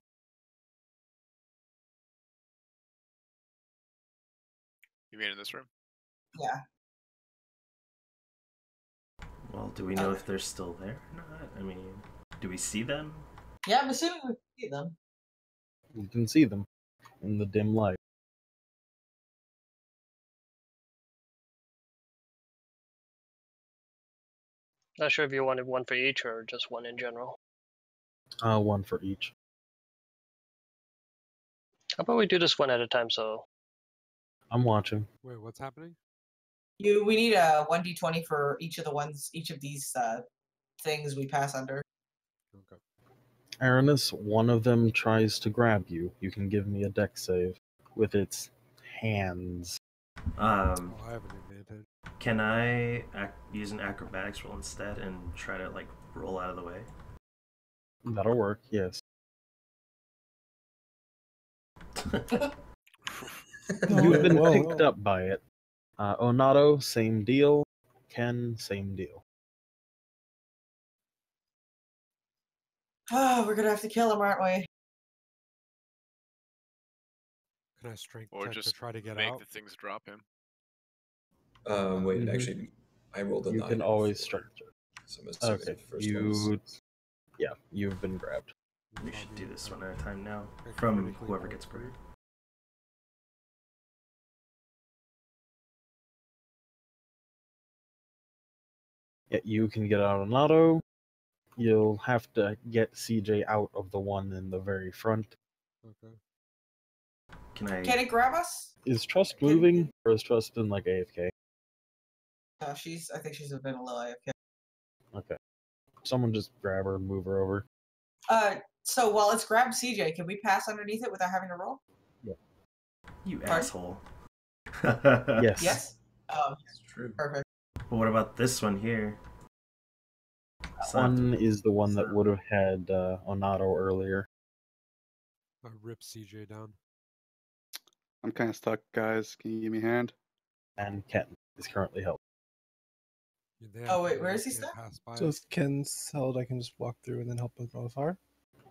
You mean in this room?
Yeah.
Well, do we know if they're still there or not? I mean, do we see them?
Yeah, I'm assuming we can see them.
You can see them in the dim light.
Not sure if you wanted one for each or just one in general.
One for each.
How about we do this one at a time? So
I'm watching.
Wait, what's happening?
We need a 1d20 for each of these things we pass under.
Okay.
Aranis, one of them tries to grab you. You can give me a dex save with its hands.
Oh, I have an advantage.
Can I use an acrobatics roll instead and try to like roll out of the way?
That'll work, yes. You've been picked up by it. Onato, same deal. Ken, same deal.
Oh, we're gonna have to kill him, aren't we?
Can I strength
Or
check
just
to try to get
make
out?
the things drop him.
Wait,
Mhm.
actually, I rolled a
You
9.
can always
before,
strength.
So I'm assuming
Okay,
the first one was...
Yeah, you've been grabbed.
We should do this one at a time now.
I
From
critically
whoever
rolled
gets
three.
grabbed.
Yeah, you can get out Onato. You'll have to get CJ out of the one in the very front.
Okay.
Can I?
Can it grab us?
Is Trust moving, or is Trust been like AFK?
No, I think she's been a little AFK.
Okay. Someone just grab her and move her over.
So while it's grabbed CJ, can we pass underneath it without having to roll?
Yeah.
You
Pardon?
asshole.
Yes.
Yes? Oh,
It's true.
perfect.
But what about this one here?
One is the one that would have had Onato earlier.
I ripped CJ down.
I'm kind of stuck, guys. Can you give me a hand?
And Ken is currently held.
They have
Oh,
to
wait,
know
where
you
is he
can't
stuck?
pass by
So
us.
if Ken's held, I can just walk through and then help him from afar.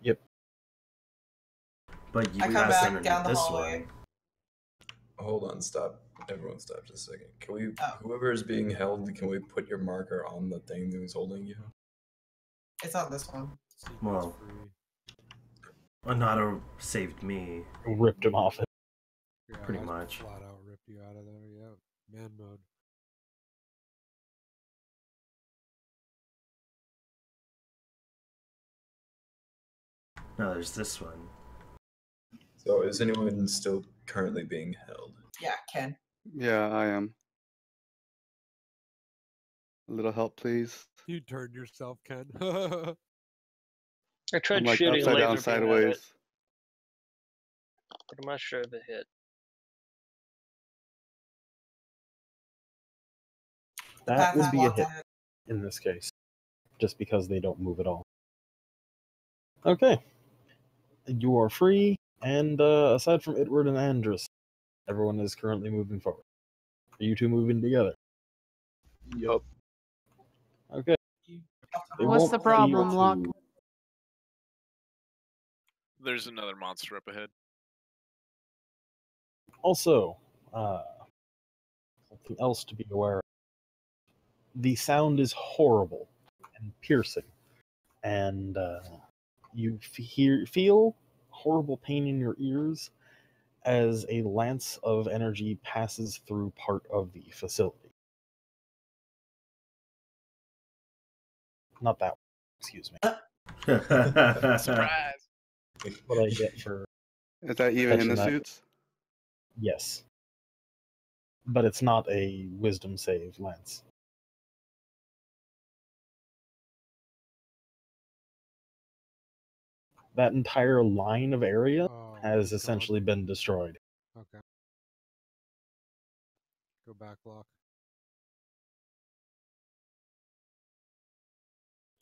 Yep.
But you
I come
passed
back
underneath
down the
this
hallway.
one.
Hold on, stop. Everyone stop just a second. Can we,
Oh.
whoever is being held, can we put your marker on the thing that is holding you?
It's on this one.
Secret's
Well,
free.
Onato saved me.
Ripped him off it.
Yeah,
pretty
I
much.
Flat out ripped you out of there. Yeah, man mode.
No, there's this one.
So is anyone still currently being held?
Yeah, Ken.
Yeah, I am. A little help, please.
You turned yourself, Ken.
I tried
I'm like
shooting
upside down,
laser beam at it,
sideways.
but I'm not sure if it hit.
That
Path
would
is
be a
blocked
hit
ahead.
in this case, just because they don't move at all. Okay. You are free, and aside from Edward and Andrus, everyone is currently moving forward. Are you two moving together?
Yup.
Okay. They
What's
won't
the
be
problem,
able
Locke?
to-
There's another monster up ahead.
Also, something else to be aware of. The sound is horrible and piercing, and you feel horrible pain in your ears as a lance of energy passes through part of the facility. Not that one, excuse me.
Surprise!
What I get for
Is that even in the
touching that?
suits?
Yes. But it's not a wisdom save, Lance. That entire line of area
Oh,
has
he's gone.
essentially been destroyed.
Okay. Go back, Lock.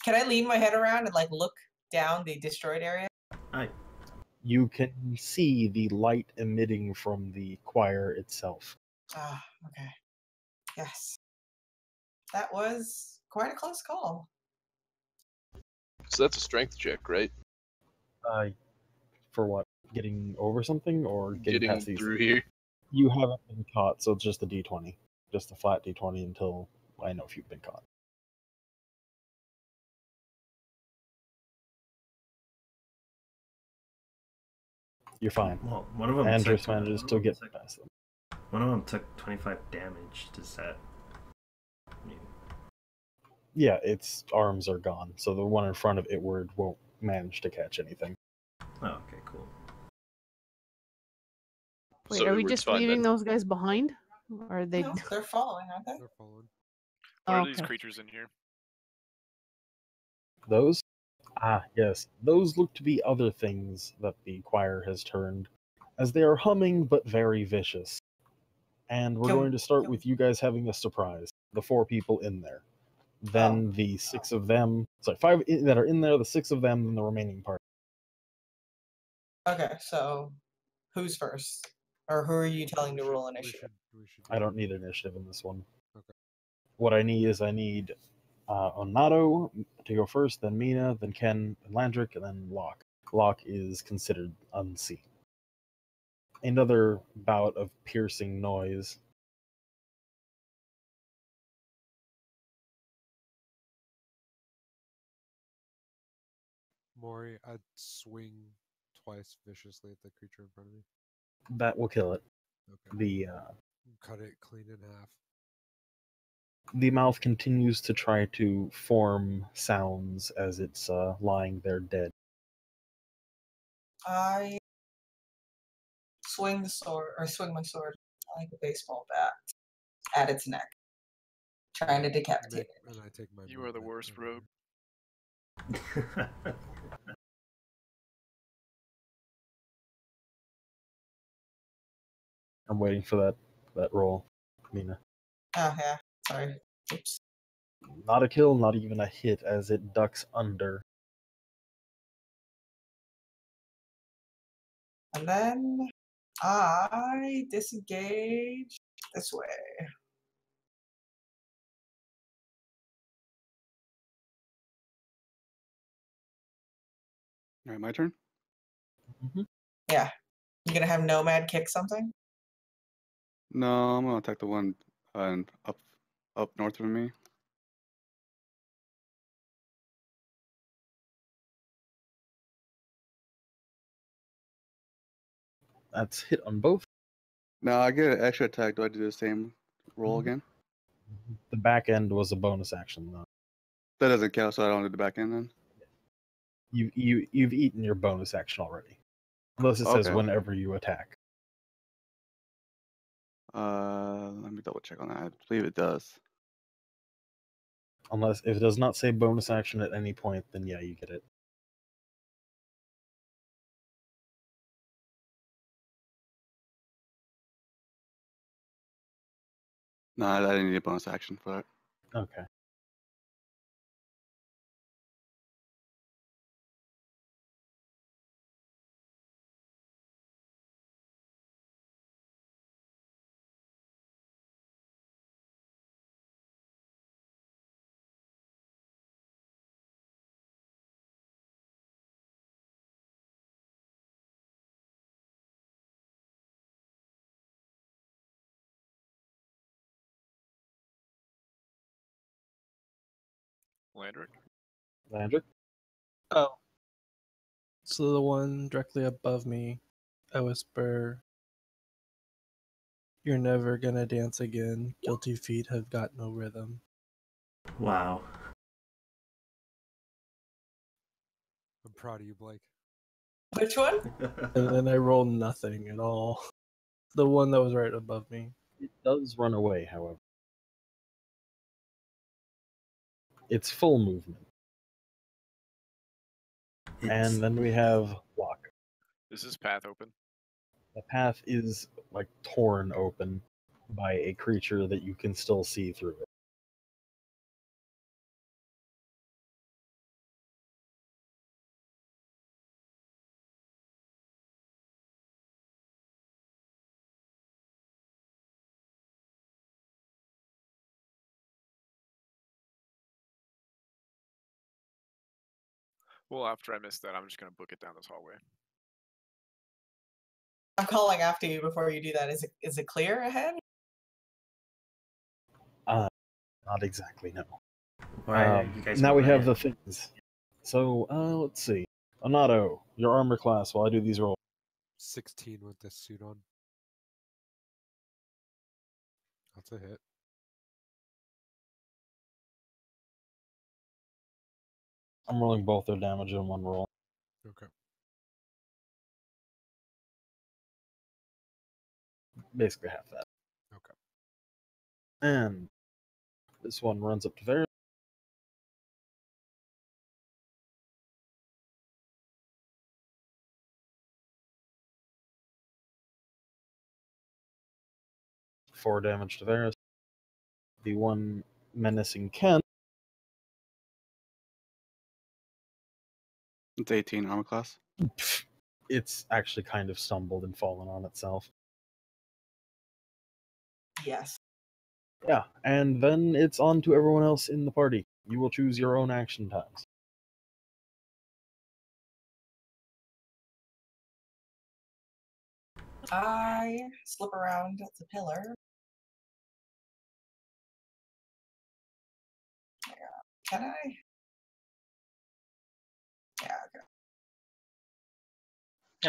Can I lean my head around and like look down the destroyed area?
You can see the light emitting from the choir itself.
Ah, okay. Yes. That was quite a close call.
So that's a strength check, right?
For what? Getting over something or getting past these?
through here.
You haven't been caught, so it's just a d20. Just a flat d20 until I know if you've been caught. You're fine.
Well, one of them
Andrus
took,
manages to get past them.
one of them took 25 damage. Does that mean?
Yeah, its arms are gone, so the one in front of Itward won't manage to catch anything.
Oh, okay, cool.
Wait,
So
are we
Edward's
just
fine
leaving
then.
those guys behind? Or are they?
No, they're following, aren't they?
They're following.
What
Oh,
are these
okay.
creatures in here?
Those? Ah, yes. Those look to be other things that the choir has turned, as they are humming but very vicious. And we're going to start with you guys having a surprise. The 4 people in there. Then the 6 of them, sorry, 5 that are in there, the 6 of them, and the remaining part.
Okay, so who's first? Or who are you telling to roll initiative?
I don't need initiative in this one.
Okay.
What I need Onato to go first, then Mina, then Ken, then Landrick, and then Locke. Locke is considered unseen. Another bout of piercing noise.
Maury, I'd swing twice viciously at the creature in front of me.
That will kill it.
Okay. Cut it clean in half.
The mouth continues to try to form sounds as it's lying there dead.
I swing the sword, or swing my sword like a baseball bat at its neck, trying to decapitate it.
And I take my.
You are the worst, rogue.
I'm waiting for that roll, Mina.
Oh yeah, sorry. Oops.
Not a kill, not even a hit, as it ducks under.
And then I disengage this way.
All right, my turn.
Yeah. You gonna have Nomad kick something?
No, I'm gonna attack the one up north of me.
That's hit on both.
Now I get an extra attack. Do I do the same roll again?
The back end was a bonus action, though.
That doesn't count, so I don't do the back end then.
You've eaten your bonus action already, unless it says
Okay.
whenever you attack.
Let me double check on that. I believe it does.
Unless if it does not say bonus action at any point, then yeah, you get it.
No, I didn't need a bonus action for that.
Okay.
Landrick?
Landrick?
Oh. So the one directly above me, I whisper, "You're never gonna dance again. Guilty feet have got no rhythm."
Wow.
I'm proud of you, Blake.
Which one?
And then I roll nothing at all. The one that was right above me.
It does run away, however. It's full movement. And then we have Block.
Is this path open?
The path is like torn open by a creature that you can still see through it.
Well, after I missed that, I'm just gonna book it down this hallway.
I'm calling after you before you do that. Is it clear ahead?
Not exactly, no.
Why are you guys
now we have
lying?
the things. So, let's see. Anato, your armor class while I do these rolls.
16 with this suit on. That's a hit.
I'm rolling both their damage in one roll.
Okay.
Basically half that.
Okay.
And this one runs up to Varys. Four damage to Varys. The one menacing Ken.
It's 18 armor class.
It's actually kind of stumbled and fallen on itself.
Yes.
Yeah, and then it's on to everyone else in the party. You will choose your own action times.
I slip around the pillar. Yeah. Can I? Yeah, okay.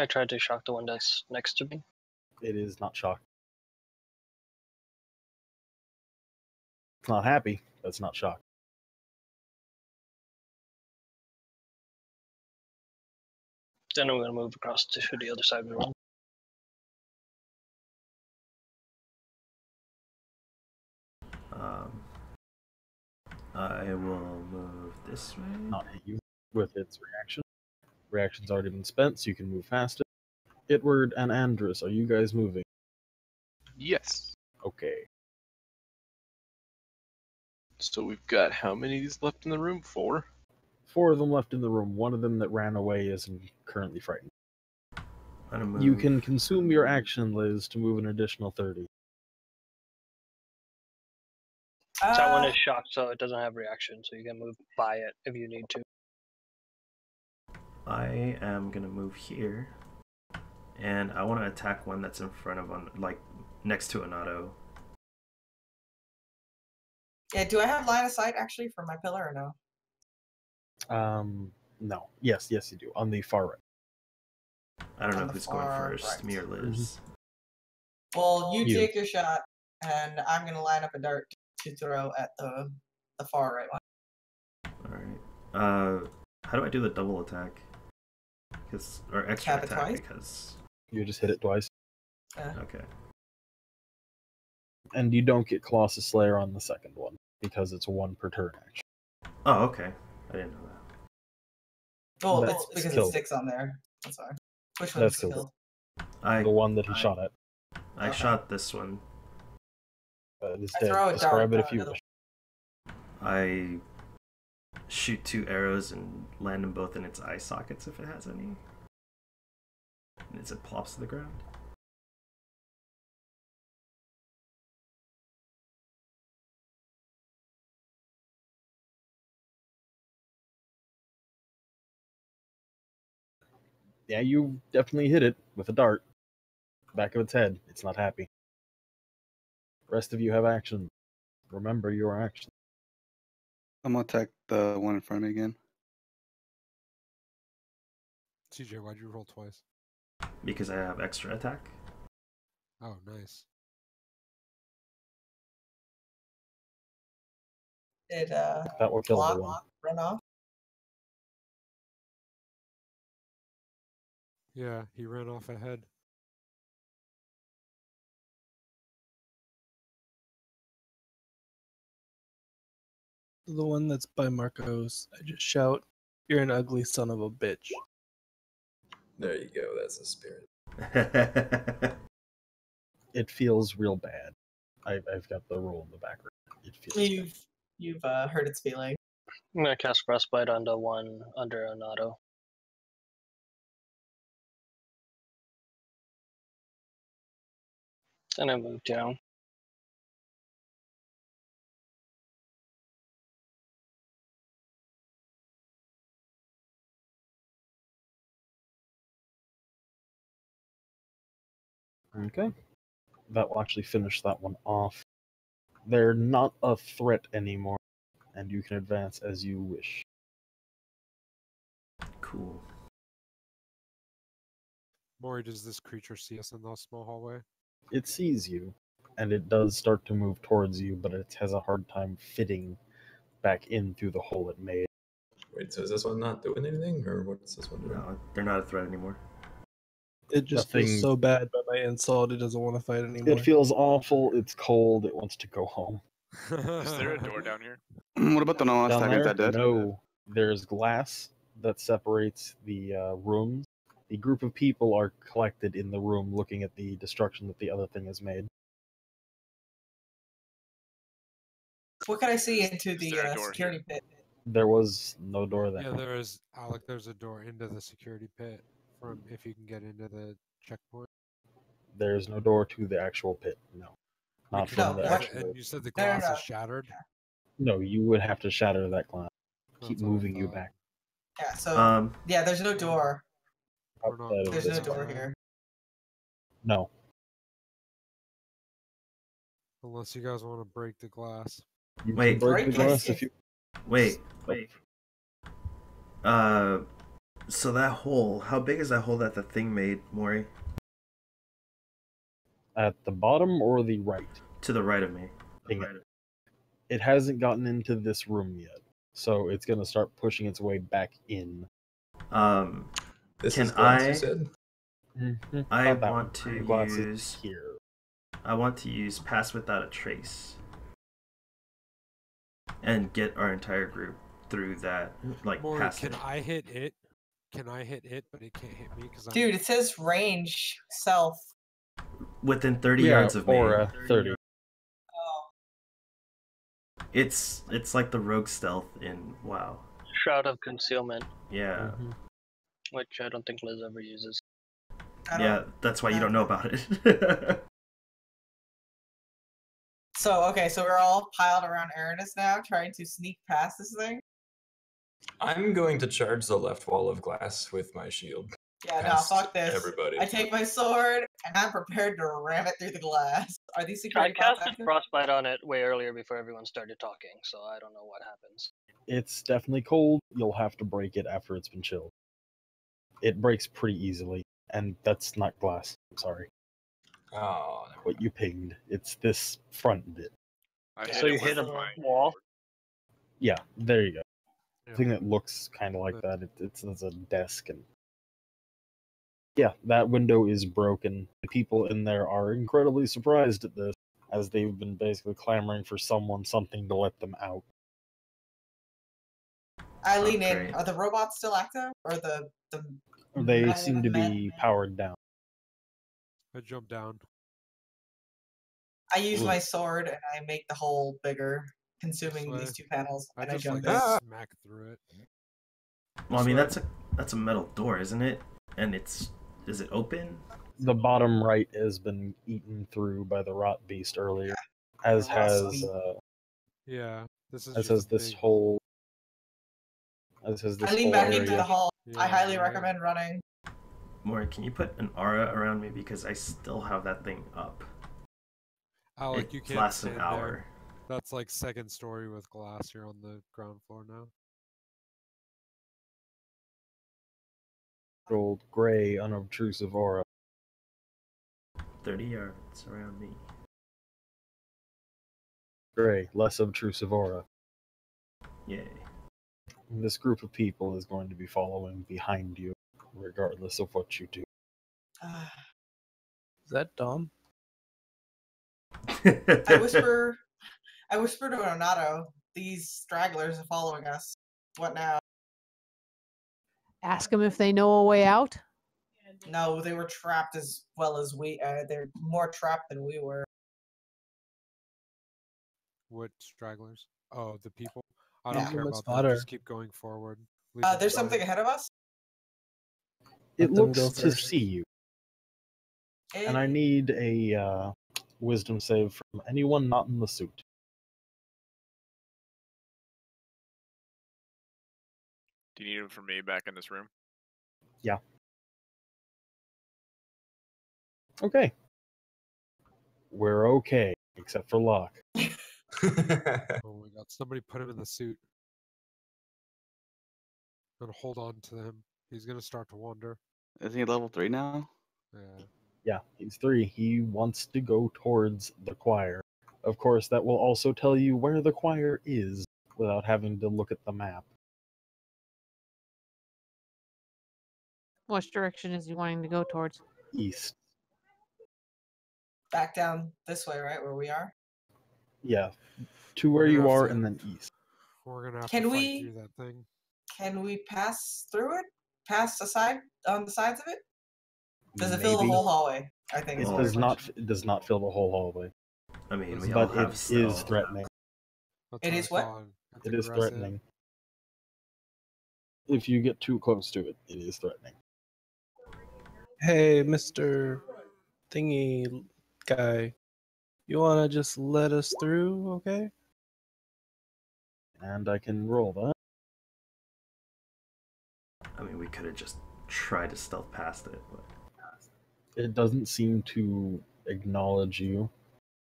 I tried to shock the one that's next to me.
It is not shocked. It's not happy, but it's not shocked.
Then I'm gonna move across to the other side of the room.
I will move this way.
Not hit you with its reaction. Reaction's already been spent, so you can move faster. Itward and Andrus, are you guys moving?
Yes.
Okay.
So we've got how many of these left in the room? 4?
4 of them left in the room. One of them that ran away isn't currently frightened.
I'm gonna move.
You can consume your action, Liz, to move an additional 30.
That one is shocked, so it doesn't have reaction, so you can move by it if you need to.
I am gonna move here, and I want to attack one that's in front of like next to Anato.
Yeah, do I have line of sight actually for my pillar or no?
No. Yes, you do. On the far right.
I don't
On
know
the
who's going
far
first,
right.
me or Liz.
Well, you
You.
take your shot, and I'm gonna line up a dart to throw at the far right one.
All right. How do I do the double attack? Or extra
Tap it
attack
twice?
because.
You just hit it twice.
Okay.
And you don't get Colossus Slayer on the second one, because it's 1 per turn, actually.
Oh, okay. I didn't know that.
Well,
That's
it's because it
killed.
sticks on there. That's fine. Which
That's
one's
killed.
killed?
The one that he shot at.
I
Okay.
shot this one.
It's
I
dead.
throw a
Describe
dart
it if you
at
wish.
I shoot 2 arrows and land them both in its eye sockets if it has any. And as it plops to the ground.
Yeah, you definitely hit it with a dart. Back of its head. It's not happy. The rest of you have action. Remember your action.
I'm gonna attack the one in front of me again.
CJ, why'd you roll twice?
Because I have extra attack.
Oh, nice.
Did
That will kill the one.
run off?
Yeah, he ran off ahead.
The one that's by Marcos, I just shout, "You're an ugly son of a bitch."
There you go. That's the spirit.
It feels real bad. I've got the roll in the background. It feels
You've hurt its feeling.
I'm gonna cast Frostbite on the one under an auto. And I move down.
Okay. That will actually finish that one off. They're not a threat anymore, and you can advance as you wish.
Cool.
Maury, does this creature see us in the small hallway?
It sees you, and it does start to move towards you, but it has a hard time fitting back in through the hole it made.
Wait, so is this one not doing anything, or what's this one doing?
No, they're not a threat anymore.
It just feels so bad by my insult. It doesn't want to fight anymore.
It feels awful. It's cold. It wants to go home.
Is there a door down here?
What about the one
Down
last attack? Is
there,
that dead?
no. There's glass that separates the rooms. The group of people are collected in the room looking at the destruction that the other thing has made.
What can I see into
Is
the
there a door
security pit?
There was no door there.
Yeah, there is, Alec. There's a door into the security pit from if you can get into the checkpoint.
There's no door to the actual pit. No, not from the actual.
And you said the glass is shattered.
No, you would have to shatter that glass. Keep
That's what I
moving you
thought.
back.
Yeah, so yeah, there's no door.
Outside of
There's
this
no door
one.
here.
No.
Unless you guys want to break the glass.
You
Wait.
can break the glass if you.
Wait. So that hole, how big is that hole that the thing made, Maury?
At the bottom or the right?
To the right of me.
It hasn't gotten into this room yet, so it's gonna start pushing its way back in.
This
can
is glass,
I?
you said?
Mm-hmm.
I
Not that
want to
glass is
use
here.
I want to use pass without a trace, and get our entire group through that, like
Maury,
passage.
can I hit it? Can I hit it, but it can't hit me because I'm.
Dude, it says range self.
Within 30 yards of me.
Or 30.
It's like the rogue stealth in WoW.
Shroud of Concealment,
Yeah.
which I don't think Liz ever uses.
Yeah, that's why you don't know about it.
So okay, so we're all piled around Aranis now, trying to sneak past this thing.
I'm going to charge the left wall of glass with my shield.
Yeah, no,
past
fuck this.
Everybody.
I take my sword and I'm prepared to ram it through the glass. Are these
I
security pods
casted
active?
Frostbite on it way earlier before everyone started talking, so I don't know what happens.
It's definitely cold. You'll have to break it after it's been chilled. It breaks pretty easily, and that's not glass. I'm sorry.
Oh,
What you pinged. It's this front bit.
So you hit a wall?
Yeah, there you go. The thing that looks kind of like that. It's a desk, and yeah, that window is broken. The people in there are incredibly surprised at this, as they've been basically clamoring for something to let them out.
I lean in. Are the robots still active? Or the
They seem to be powered down.
I jump down.
I use my sword and I make the hole bigger, consuming these two panels, and I
just
jump
like
in.
smack through it.
Well, I mean that's a metal door, isn't it? And is it open?
The bottom right has been eaten through by the rot beast earlier, as has
Yeah, this is.
as
just
has
a
this
big-
whole. As has this
I lean
whole
back
area.
into the hall. I
Yeah,
highly
right.
recommend running.
Maury, can you put an aura around me because I still have that thing up?
Alec,
It
you can't
lasts an
stand
hour.
That's like second story with glass. You're on the ground floor now.
Old gray, unobtrusive aura.
30 yards around me.
Gray, less obtrusive aura.
Yay.
This group of people is going to be following behind you, regardless of what you do.
Is that Dom?
I whisper to Renato, these stragglers are following us. What now?
Ask them if they know a way out.
No, they were trapped as well as we. They're more trapped than we were.
What stragglers? Oh, the people. I
Yeah.
don't care
Give 'em a
about them.
spotter.
Just keep going forward. Leave them
There's
alone.
something ahead of us.
It
Let them
looks
go
to
first.
see you, and I need a wisdom save from anyone not in the suit.
Do you need him for me back in this room?
Yeah. Okay. We're okay, except for Locke.
Oh my god! Somebody put him in the suit. And hold on to him. He's gonna start to wander.
Isn't he level 3 now?
Yeah.
Yeah, he's 3. He wants to go towards the choir. Of course, that will also tell you where the choir is without having to look at the map.
Which direction is he wanting to go towards?
East.
Back down this way, right where we are.
Yeah, to
We're
where
gonna
you
have
are
to-
and then east.
We're gonna have
Can
to fight
we-
through that thing.
Can we pass through it? Pass aside on the sides of it? Does it fill the
Maybe.
whole hallway? I think
It
is the
does
question.
not. It does not fill the whole hallway,
I mean, we
but
all have
it
stealth.
is threatening.
That's
It
I
is what?
thought. It's
It is
aggressive.
threatening. If you get too close to it, it is threatening.
Hey, Mr. Thingy guy. You wanna just let us through, okay?
And I can roll that.
I mean, we could have just tried to stealth past it, but
It doesn't seem to acknowledge you,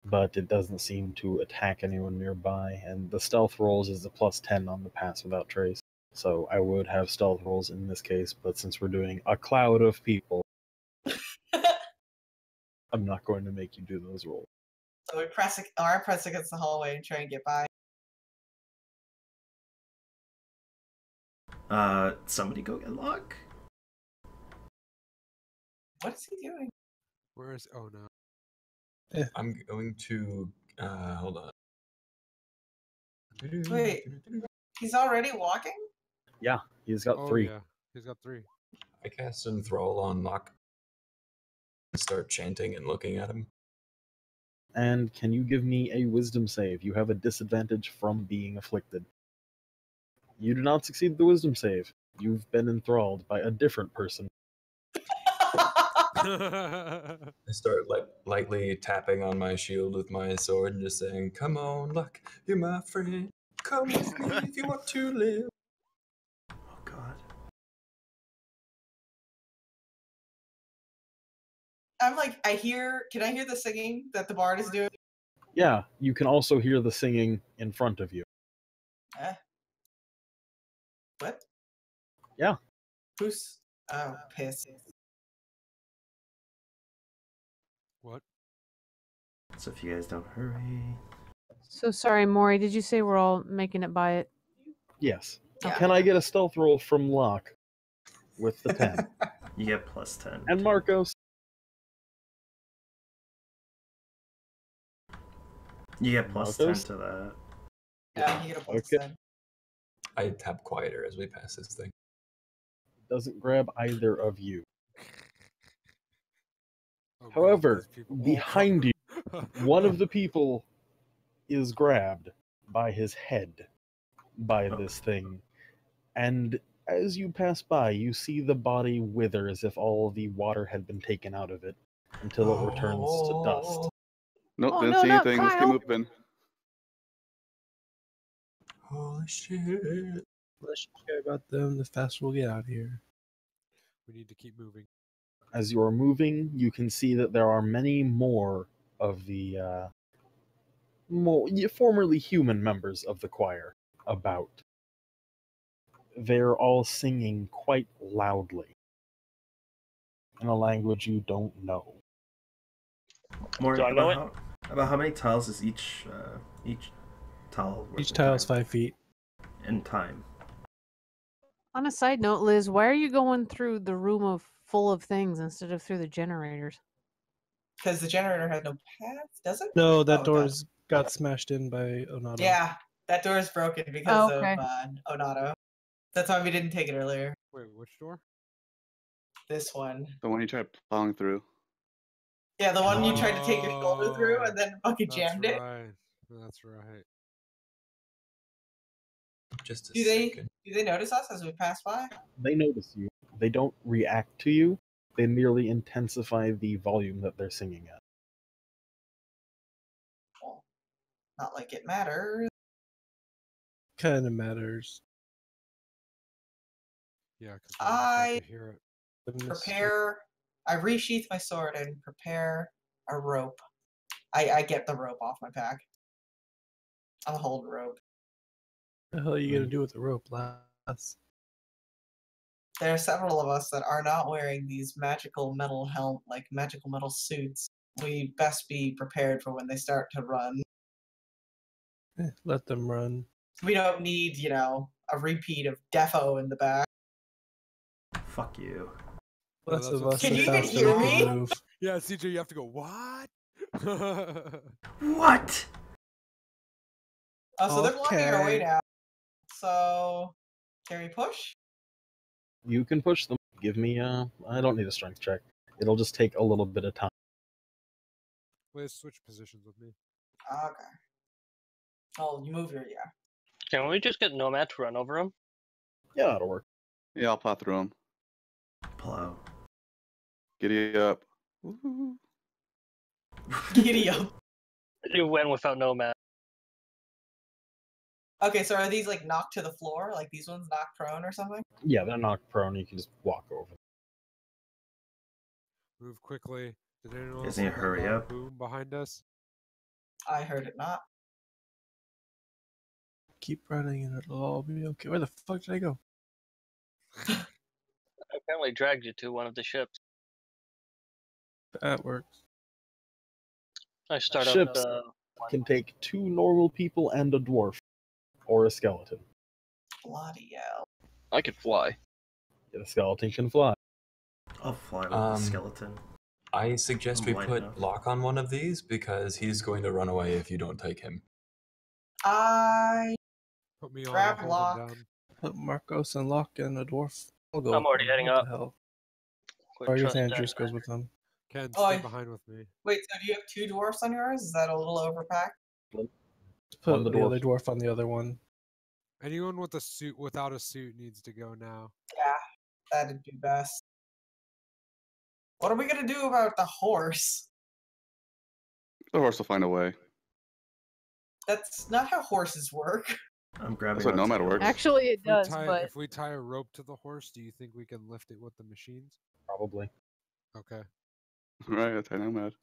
but it doesn't seem to attack anyone nearby. And the stealth rolls is a +10 on the pass without trace. So I would have stealth rolls in this case, but since we're doing a cloud of people, I'm not going to make you do those rolls.
So we press, or I press against the hallway and try and get by.
somebody go get Locke.
What is he doing?
Where is? Oh no.
I'm going to hold on.
Wait, he's already walking?
Yeah, he's got
Oh
3.
yeah. He's got 3.
I cast Enthrall on Locke and start chanting and looking at him.
And can you give me a wisdom save? You have a disadvantage from being afflicted. You do not succeed the wisdom save. You've been enthralled by a different person.
I start lightly tapping on my shield with my sword and just saying, "Come on, Luck, you're my friend. Come with me if you want to live."
Oh God.
I'm like, can I hear the singing that the bard is doing?
Yeah, you can also hear the singing in front of you.
What?
Yeah.
Who's? Oh, piss.
What?
So if you guys don't hurry.
So sorry, Maury. Did you say we're all making it by it?
Yes.
Yeah.
Can I get a stealth roll from Locke with the 10?
You get +10.
And Marcos?
You get +10
Marcos?
to that.
Yeah, you get a plus
Okay.
10.
I tap quieter as we pass this thing.
Doesn't grab either of you.
Oh, God,
However,
these people-
behind you, one of the people is grabbed by his head by this thing. And as you pass by, you see the body wither as if all the water had been taken out of it until it returns to dust.
Nope,
Oh,
didn't
no,
see
not
anything. Let's keep
Kyle.
moving.
Holy shit.
The less you care about them, the faster we'll get out of here.
We need to keep moving.
As you are moving, you can see that there are many more of the formerly human members of the choir about. They're all singing quite loudly in a language you don't know.
More
Do I know
about how many tiles is each tile? worth
Each
of
tile is
time?
5 feet.
In time.
On a side note, Liz, why are you going through the room full of things instead of through the generators?
Because the generator has no path, does it?
No, that
Oh, it
door's got smashed in by Onato.
Yeah, that door is broken because
okay.
of Onato. That's why we didn't take it earlier.
Wait, which door?
This one.
The one you tried plowing through.
Yeah, the one you tried to take your shoulder through and then fucking jammed it.
That's right.
Just a
Do
second.
they notice us as we pass by?
They notice you. They don't react to you. They merely intensify the volume that they're singing at.
Well, not like it matters.
Kind of matters.
Yeah, because
I
to hear it.
I resheath my sword and prepare a rope. I get the rope off my pack. I'll hold rope.
What the hell are you gonna do with the rope, lass?
There are several of us that are not wearing these magical metal magical metal suits. We best be prepared for when they start to run.
Let them run.
We don't need, a repeat of Defo in the back.
Fuck you.
Less of us.
Can you even
faster
hear
we can
me?
move.
Yeah, CJ, you have to go, what?
What?
Oh, so they're blocking our way
Okay.
now. So, can we push?
You can push them. Give me I don't need a strength check. It'll just take a little bit of time.
Liz, switch positions with me.
Okay. Oh, you move here, yeah.
Can we just get Nomad to run over him?
Yeah, that'll work.
Yeah, I'll plow through them.
Plow.
Giddy up. Woo-hoo.
Giddy up.
You went without Nomad.
Okay, so are these like knocked to the floor? Like these ones knocked prone or something?
Yeah, they're knocked prone. You can just walk over.
Move quickly. Did anyone
Isn't
else
it
hear that
hurry
loud
up?
boom behind us?
I heard it not.
Keep running and it'll all be okay. Where the fuck did I go?
I apparently dragged you to one of the ships.
That works.
I start up
Ships
the...
can take 2 normal people and a dwarf. Or a skeleton.
Bloody hell.
I could fly.
Yeah, the skeleton can fly.
I'll fly with the skeleton.
I suggest we
Light
put
enough.
Locke on one of these because he's going to run away if you don't take him.
I
Put me on.
grab
I'll hold him
Locke.
down.
Put Marcos and Locke and a dwarf. I'll go.
I'm already heading
what
up.
The hell?
Quit
Or I guess
trusting
Andrews
that.
goes with them.
Ken,
Oh,
stay
I-
behind with me.
Wait, so do you have 2 dwarfs on yours? Is that a little overpacked?
Just put
On the
the other
dwarf.
dwarf on the other one.
Anyone with a suit without a suit needs to go now.
Yeah, that'd be best. What are we gonna do about the horse?
The horse will find a way.
That's not how horses work.
I'm grabbing.
That's what
onto
Nomad
the
works.
horse.
Actually, it does, but
If we tie a rope to the horse, do you think we can lift it with the machines?
Probably.
Okay,
Right, that's Nomad.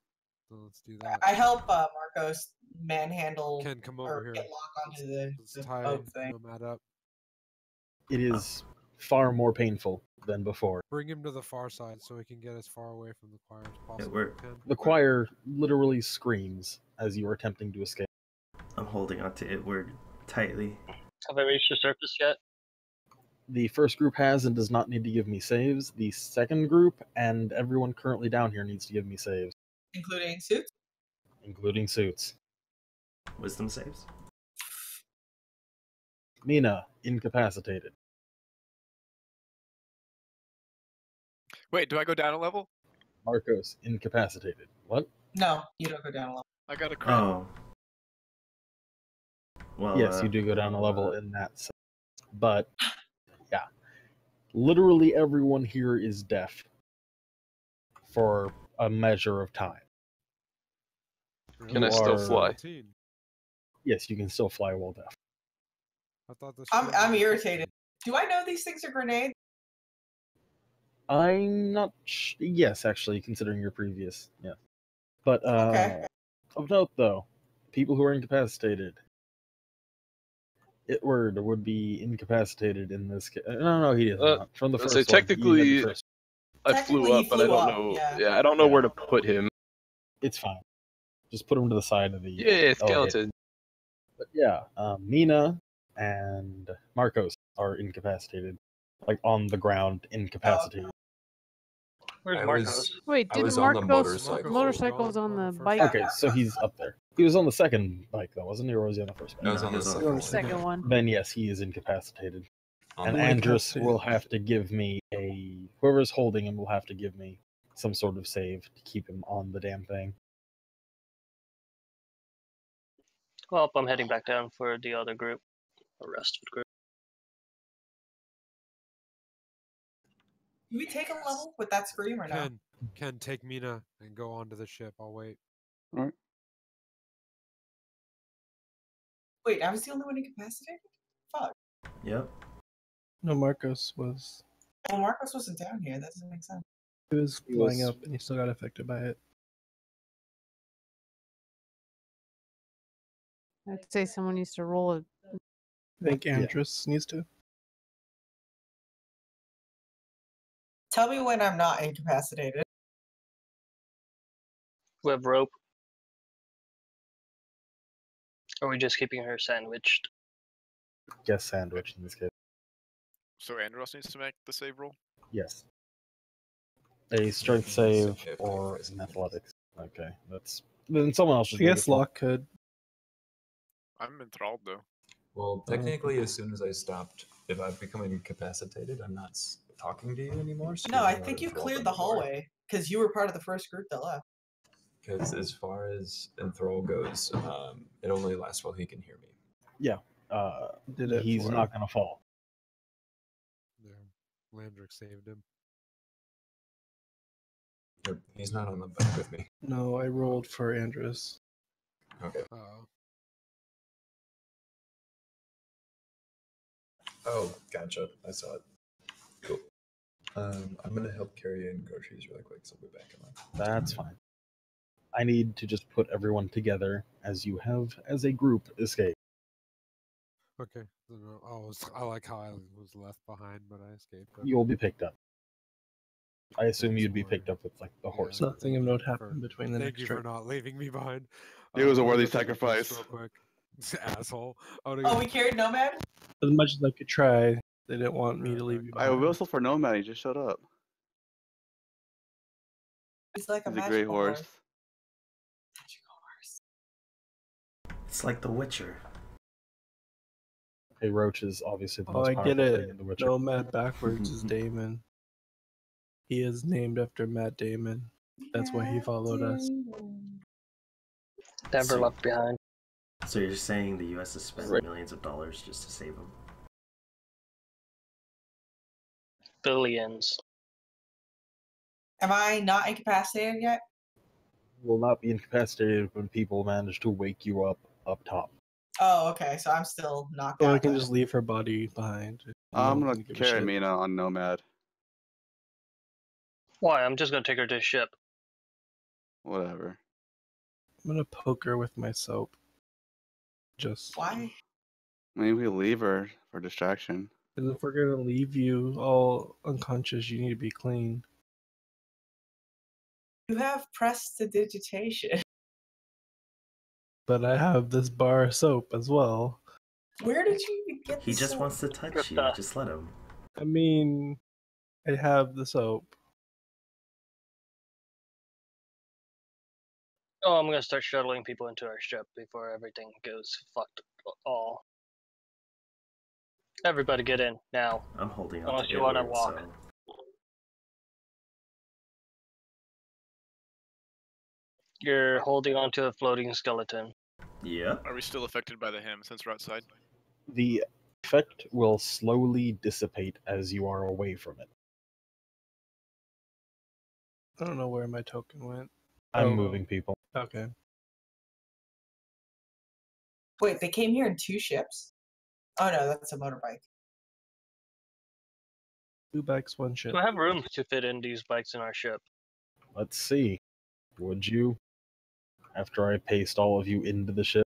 so let's do that.
I help Marcos manhandle
Ken, come
or
over here.
get Locke onto the
Let's tie
boat thing.
Nomad up.
It is far more painful than before.
Bring him to the far side so he can get as far away from the choir as possible.
we're-
Ken.
The choir literally screams as you are attempting to escape.
I'm holding onto Itward tightly.
Have I reached the surface yet?
The first group has and does not need to give me saves. The second group and everyone currently down here needs to give me saves,
Including suits?
including suits.
Wisdom saves.
Mina, incapacitated.
Wait, do I go down a level?
Marcos, incapacitated. What?
No, you don't go down a level.
I got a crit.
Oh. Well,
Yes, you do go down a level in that sense. But, yeah. Literally everyone here is deaf for a measure of time.
Can I
You
still
are-
fly?
Yes, you can still fly while deaf.
I thought this.
I'm irritated. Do I know these things are grenades?
I'm not. Yes, actually, considering your previous, yeah. But
Okay.
of note, though, people who are incapacitated. Itward would be incapacitated in this case. No, he is not. From the
Let's
first
say
one. You had the
technically,
first.
I
Technically,
flew
he
up, but I
flew
don't
up,
know.
yeah.
I don't know
Yeah.
where to put him.
It's fine. Just put him to the side of the.
Yeah,
okay.
skeleton.
But yeah, Mina and Marcos are incapacitated, like on the ground, incapacitated.
Where's
I
Marcos?
was
Wait,
I
didn't
was on the
Marcos
motorcycle.
motorcycle's on the bike?
Okay, so he's up there. He was on the second bike though, wasn't he, or was he on the first bike?
I was
No,
on
he
the
was on
second
the
one.
Second one.
Then yes, he is incapacitated.
On
And
the
Andrus
incapacitated.
will have to give me whoever's holding him will have to give me some sort of save to keep him on the damn thing.
Well, I'm heading back down for the other group, the rest of the group.
Do we take a level with that scream or no?
Ken, take Mina and go onto the ship. I'll wait.
All right.
Wait, I was the only one incapacitated? Fuck.
Yep.
No, Marcos was.
Well, Marcos wasn't down here. That doesn't make sense.
He was
He
flying
was-
up, and he still got affected by it.
I'd say someone needs to roll it.
I think Andrus needs to.
Tell me when I'm not incapacitated.
We have rope. Or are we just keeping her sandwiched?
Guess sandwich in this case.
So Andros needs to make the save roll?
Yes. A strength save or an athletics. Okay, that's then someone else should.
I
make
guess
it.
Locke could.
I'm enthralled though.
Well, technically, as soon as I stopped, if I've become incapacitated, I'm not talking to you anymore. So
No,
you're
I
not
think you
enthralled
cleared the
anymore.
hallway because you were part of the first group that left.
Because as far as enthrall goes, it only lasts while he can hear me.
Yeah.
Did it
He's
for
not
him.
gonna fall.
Yeah, Landrick saved him.
Nope, he's not on the bike with me.
No, I rolled for Andrus.
Okay.
Uh-oh.
Oh, gotcha. I saw it. Cool. I'm gonna help carry in groceries really quick, so I'll be back in line.
That's fine. I need to just put everyone together as you have as a group escape.
Okay. I like how I was left behind, but I escaped. Okay.
You'll be picked up. I assume
Thanks
you'd be
for-
picked up with like the
yeah,
horse.
Nothing of note
for-
happened between the
Thank
next
you
trip.
for not leaving me behind.
It was a
I'm gonna
worthy
go take a piss
sacrifice.
Real quick. Asshole.
Oh, we carried Nomad?
As much as I could try, they didn't want me to leave you
I
behind.
whistled for Nomad. He just showed up.
He's like a
He's a
magical
great horse.
Magical horse.
It's like The Witcher.
A roach is obviously the
Oh,
most
I
powerful
get
thing
it.
in The Witcher.
Nomad backwards is Damon. He is named after Matt Damon. That's why he followed us.
Never
So-
left behind.
So you're saying the U.S. has spent
Right.
millions of dollars just to save him?
Billions.
Am I not incapacitated yet?
You will not be incapacitated when people manage to wake you up top.
Oh, okay. So I'm still knocked
So
out.
I can
then.
just leave her body behind.
I'm
No one
gonna
give a
carry
shit.
Mina on Nomad.
Why? I'm just gonna take her to the ship.
Whatever.
I'm gonna poke her with my soap. Just
Why?
Maybe we leave her for distraction.
because if we're gonna leave you all unconscious, you need to be clean.
You have prestidigitation.
But I have this bar of soap as well.
Where did you even get
He
this
just
soap?
wants to touch you.
Troopa.
Just let him.
I mean, I have the soap.
Oh, I'm gonna start shuttling people into our ship before everything goes fucked all. Everybody get in now.
I'm holding on
Unless
to
you wanna
Edward,
walk.
so
You're holding onto a floating skeleton.
yeah.
Are we still affected by the hymn since we're outside?
The effect will slowly dissipate as you are away from it.
I don't know where my token went.
I'm
Oh.
moving people.
Okay.
Wait, they came here in 2 ships? Oh no, that's a motorbike.
2 bikes, 1 ship.
Do I have room to fit in these bikes in our ship?
Let's see. Would you? after I paste all of you into the ship.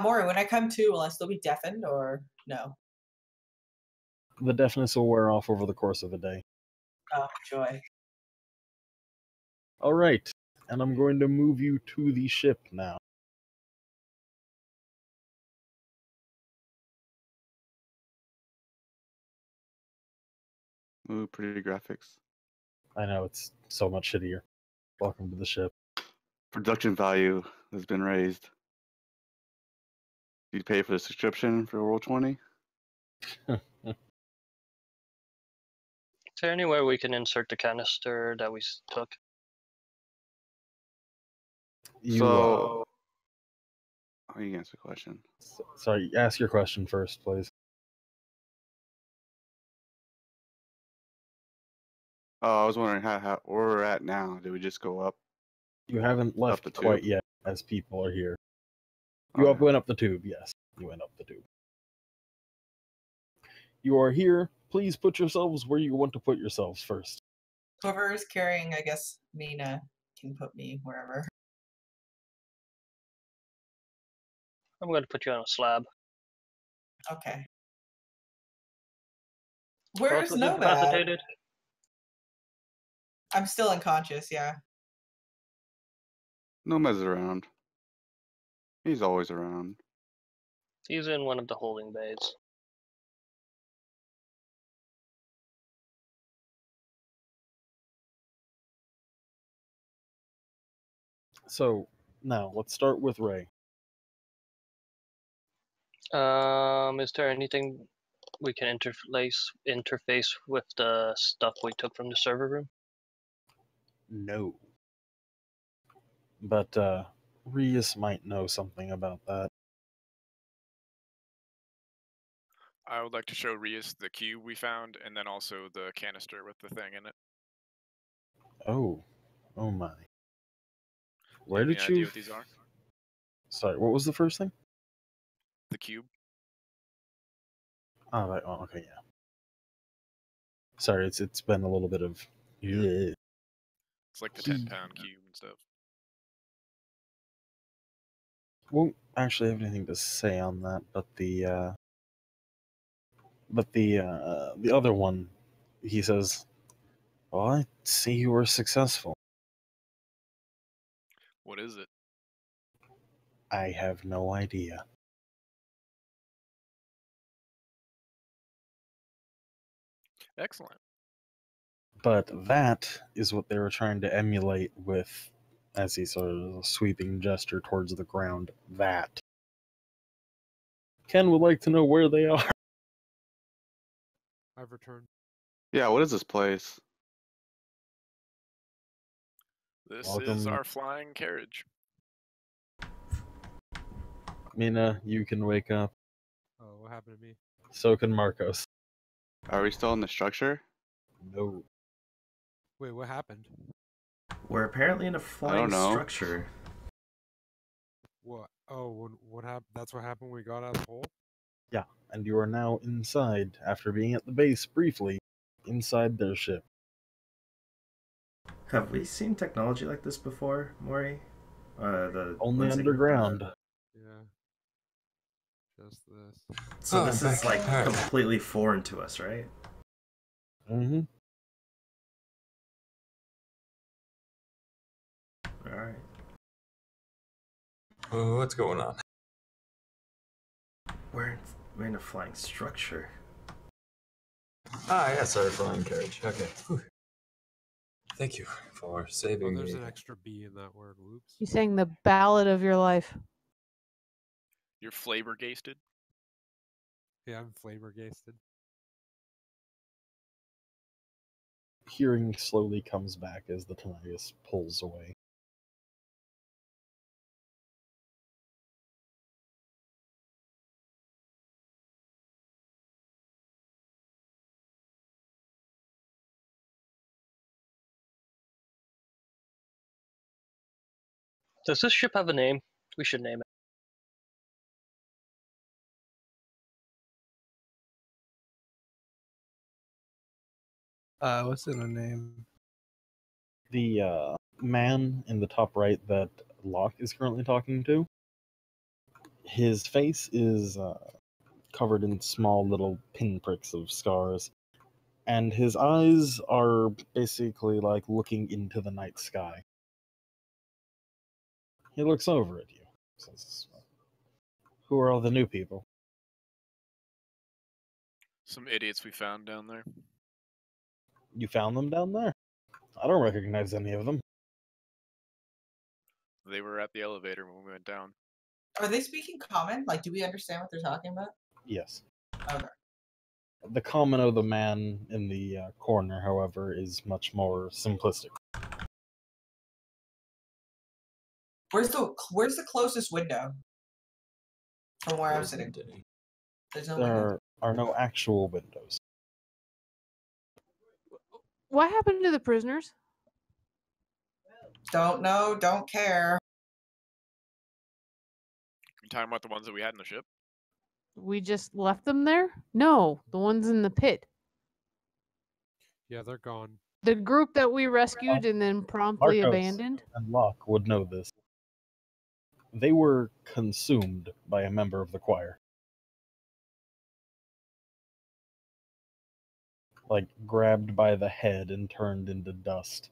Maury, when I come to, will I still be deafened or no?
The deafness will wear off over the course of the day.
Oh, joy.
Alright, and I'm going to move you to the ship now.
Ooh, pretty graphics.
I know, it's so much shittier. Welcome to the ship.
Production value has been raised. You pay for the subscription for Roll20?
Is there anywhere we can insert the canister that we took?
So, oh, you can answer the question.
Sorry, ask your question first, please.
Oh, I was wondering how where we're at now. Did we just go up?
You haven't left
the
quite
tube?
yet, as people are here. You
Okay.
went up the tube, yes. You went up the tube. You are here. Please put yourselves where you want to put yourselves first.
Whoever is carrying, I guess, Mina can put me wherever.
I'm going to put you on a slab.
Okay. Where's
Both
Nomad?
incapacitated?
I'm still unconscious, yeah.
Nomad's around. He's always around.
He's in one of the holding bays.
So, now, let's start with Ray.
Is there anything we can interface with the stuff we took from the server room?
No. But, Rias might know something about that.
I would like to show Rias the cube we found, and then also the canister with the thing in it.
Oh. Oh my. Where
Any
did
idea
you...
what these are?
Sorry, what was the first thing?
The cube.
Oh, right. Oh, okay, yeah. Sorry, it's been a little bit of... Yeah.
It's like the 10-pound cube and stuff.
Won't actually have anything to say on that, but the other one, he says, well, I see you were successful.
What is it?
I have no idea.
Excellent.
But that is what they were trying to emulate with, as he sort of a sweeping gesture towards the ground, that. Ken would like to know where they are.
I've returned.
Yeah, what is this place?
This is
Welcome.
our flying carriage.
Mina, you can wake up.
Oh, what happened to me?
So can Marcos.
Are we still in the structure?
No.
Wait, what happened?
We're apparently in a flying
know.
structure.
What? Oh, what happened? That's what happened when we got out of the hole?
Yeah, and you are now inside, after being at the base briefly, inside their ship.
Have we seen technology like this before, Maury? The
Only
ones that you-
underground.
Yeah. Just this.
So
Oh,
this
I'm
is
back.
like
Alright.
completely foreign to us, right?
Mm-hmm.
Alright.
Oh, what's going on?
We're in a flying structure.
Ah, yes, our flying carriage. Okay. Whew. Thank you for
Oh,
saving
there's
me.
an extra B in that word. Whoops.
You sang the ballad of your life.
You're flavor-gasted.
Yeah, I'm flavor-gasted.
Hearing slowly comes back as the tinnitus pulls away.
Does this ship have a name? We should name it.
What's in her name?
The man in the top right that Locke is currently talking to, his face is covered in small little pinpricks of scars, and his eyes are basically like looking into the night sky. He looks over at you, says, "Who are all the new people?"
Some idiots we found down there.
You found them down there? I don't recognize any of them.
They were at the elevator when we went down.
Are they speaking common? Like, do we understand what they're talking about?
Yes.
Okay.
The comment of the man in the corner, however, is much more simplistic.
Where's the closest window from where I'm
There
sitting?
isn't any.
There's no window.
There are no actual windows.
What happened to the prisoners?
Don't know, don't care.
You talking about the ones that we had in the ship?
We just left them there? No, the ones in the pit.
Yeah, they're gone.
The group that we rescued and then promptly
Marcos
abandoned?
and Locke would know this. They were consumed by a member of the choir. Like, grabbed by the head and turned into dust.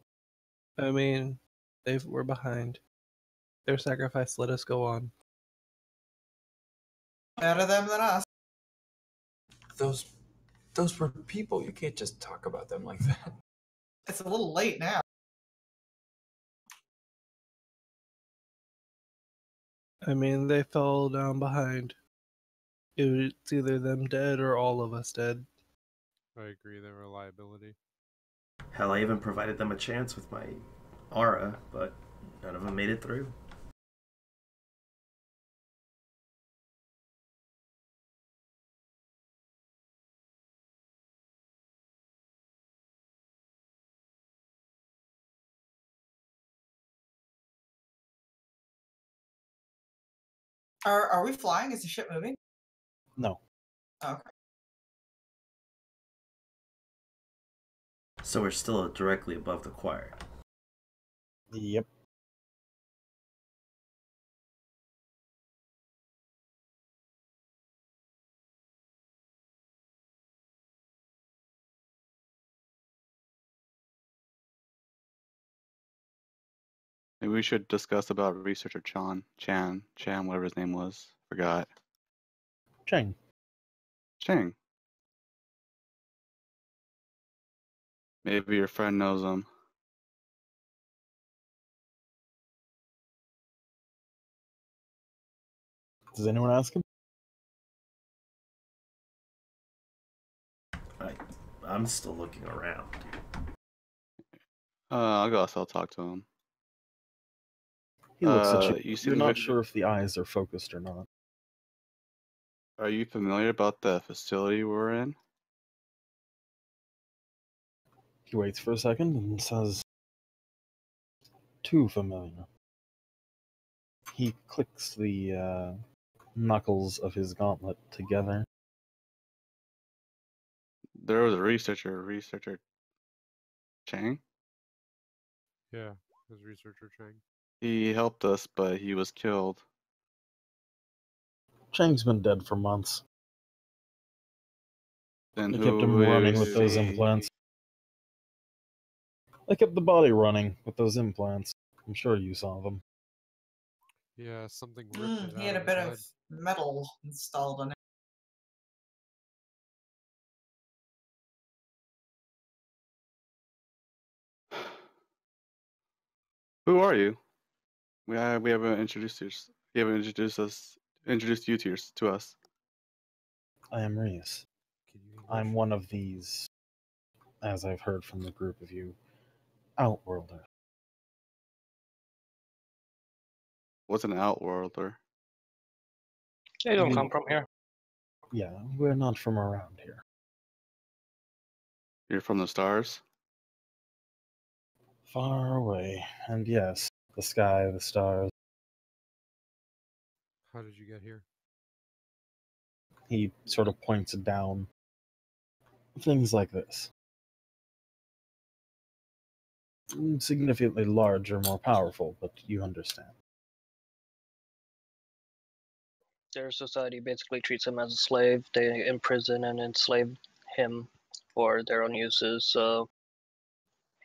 I mean, they were behind. Their sacrifice let us go on.
Better them than us.
Those were people. You can't just talk about them like that.
It's a little late now.
I mean, they fell down behind. It's either them dead or all of us dead.
I agree, they were a liability.
Hell, I even provided them a chance with my aura, but none of them made it through.
Are we flying? Is the ship moving?
No.
Okay.
So we're still directly above the choir.
Yep.
Maybe we should discuss about researcher Chan, whatever his name was. Forgot.
Chang.
Chang. Maybe your friend knows him.
Does anyone ask him?
I'm still looking around.
I'll talk to him.
He looks at you.
You
You're
seem
not
very-
sure if the eyes are focused or not.
Are you familiar about the facility we're in?
He waits for a second and says, "Too familiar." He clicks the knuckles of his gauntlet together.
There was a researcher Chang.
Yeah, it was researcher Chang.
He helped us, but he was killed.
Chang's been dead for months.
Then
They kept him running with those implants. They kept the body running with those implants. I'm sure you saw them.
Yeah, something ripped it
He
out
had a
of
bit
his
of
head.
metal installed on it.
Who are you? We haven't introduced introduced you to us.
I am Reese. I'm one of these, as I've heard from the group of you, Outworlders.
What's an outworlder?
They don't come from here.
Yeah, we're not from around here.
You're from the stars?
Far away, and yes, the sky, the stars.
How did you get here?
He sort of points down. Things like this. significantly larger, more powerful, but you understand.
Their society basically treats him as a slave. They imprison and enslave him for their own uses, so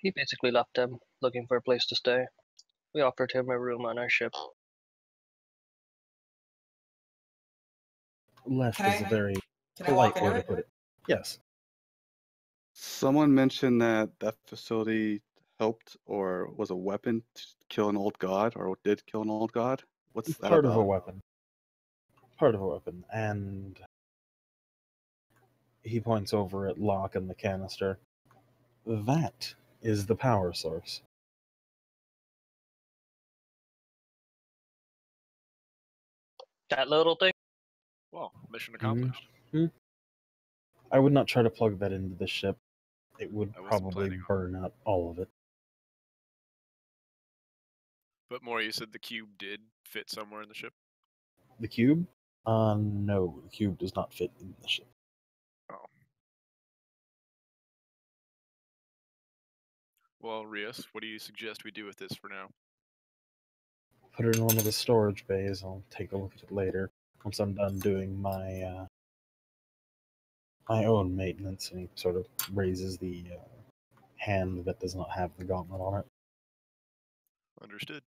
he basically left them, looking for a place to stay. We offered him a room on our ship.
Left
Can
is a
I-
very
Can I walk
polite way
into
to
it?
put it. Yes.
Someone mentioned that that facility helped or was a weapon to kill an old god, or did kill an old god. What's that
Part of a
about?
weapon. Part of a weapon. And he points over at Locke and the canister. That is the power source.
That little thing?
Well, mission accomplished.
I would not try to plug that into the ship. It would
I wasn't
probably
planning on
burn out all of it.
But more, you said the cube did fit somewhere in the ship?
The cube? No, the cube does not fit in the ship.
Oh. Well, Rios, what do you suggest we do with this for now?
Put it in one of the storage bays. I'll take a look at it later once I'm done doing my my own maintenance. And he sort of raises the hand that does not have the gauntlet on it.
Understood.